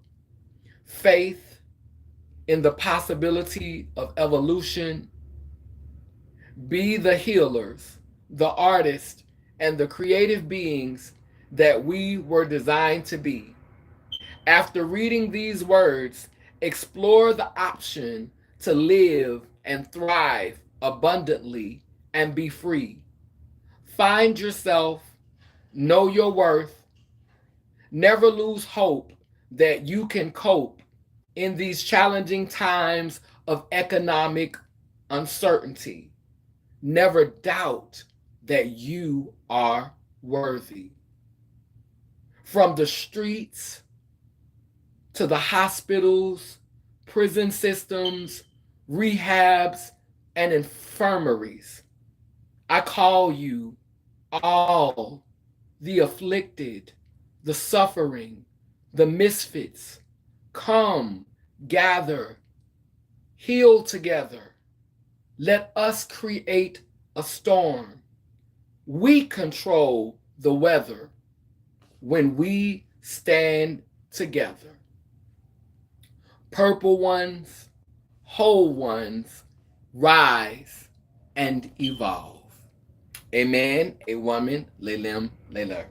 faith in the possibility of evolution. Be the healers, the artists, and the creative beings that we were designed to be. After reading these words, explore the option to live and thrive abundantly and be free. Find yourself, know your worth, never lose hope that you can cope in these challenging times of economic uncertainty. Never doubt that you are worthy. From the streets to the hospitals, prison systems, rehabs, and infirmaries, I call you all, the afflicted, the suffering, the misfits. Come, gather, heal together. Let us create a storm. We control the weather when we stand together. Purple ones, whole ones, rise and evolve. A man, a woman, Lelem, Leler.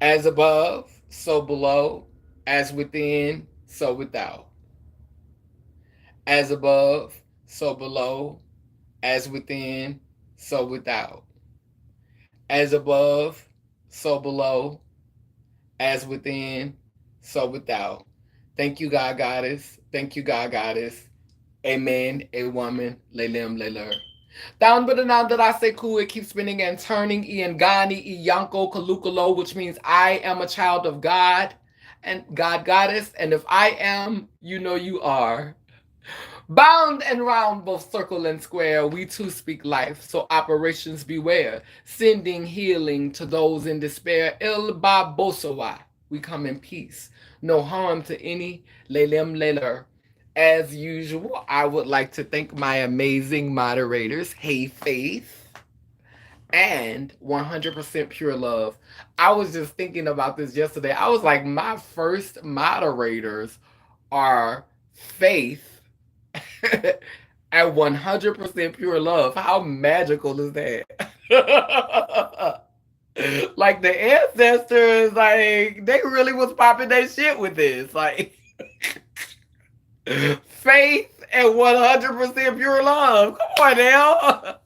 As above, so below, as within, so without. As above, so below, as within, so without. As above, so below, as within, so without. Thank you, God Goddess. Thank you, God Goddess. A man, a woman, Lelem, Leler. Down but now that I say cool, it keeps spinning and turning. Iangani, Iyanko, Kalukalo, which means I am a child of God and God Goddess. And if I am, you know you are. Bound and round, both circle and square, we too speak life, so operations beware, sending healing to those in despair. Il Babosawa, we come in peace, no harm to any, Lelem Leler. As usual, I would like to thank my amazing moderators, Hey Faith and 100% Pure Love. I was just thinking about this yesterday. I was like, my first moderators are Faith at 100% Pure Love. How magical is that? Like the ancestors, like they really was popping their shit with this. Like Faith and 100% Pure Love. Come on now.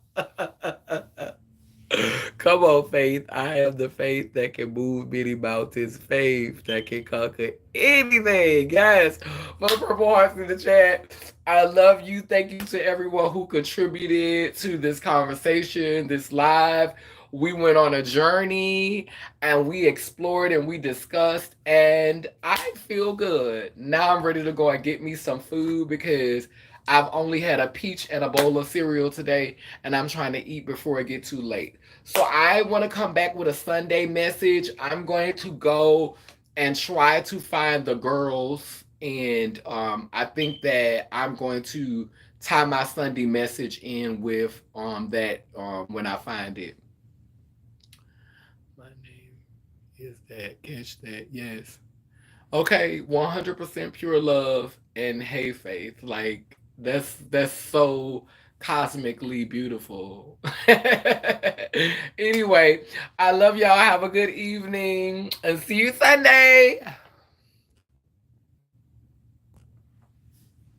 Come on, Faith. I am the faith that can move many mountains. Faith that can conquer anything. Yes. For the purple hearts in the chat. I love you. Thank you to everyone who contributed to this conversation, this live. We went on a journey and we explored and we discussed, and I feel good. Now I'm ready to go and get me some food because I've only had a peach and a bowl of cereal today, and I'm trying to eat before it gets too late. So I want to come back with a Sunday message. I'm going to go and try to find the girls, and I think that I'm going to tie my Sunday message in with that when I find it. My name is that. Catch that. Yes. Okay, 100% Pure Love and Hey Faith. Like that's so cosmically beautiful. Anyway, I love y'all. Have a good evening and see you Sunday.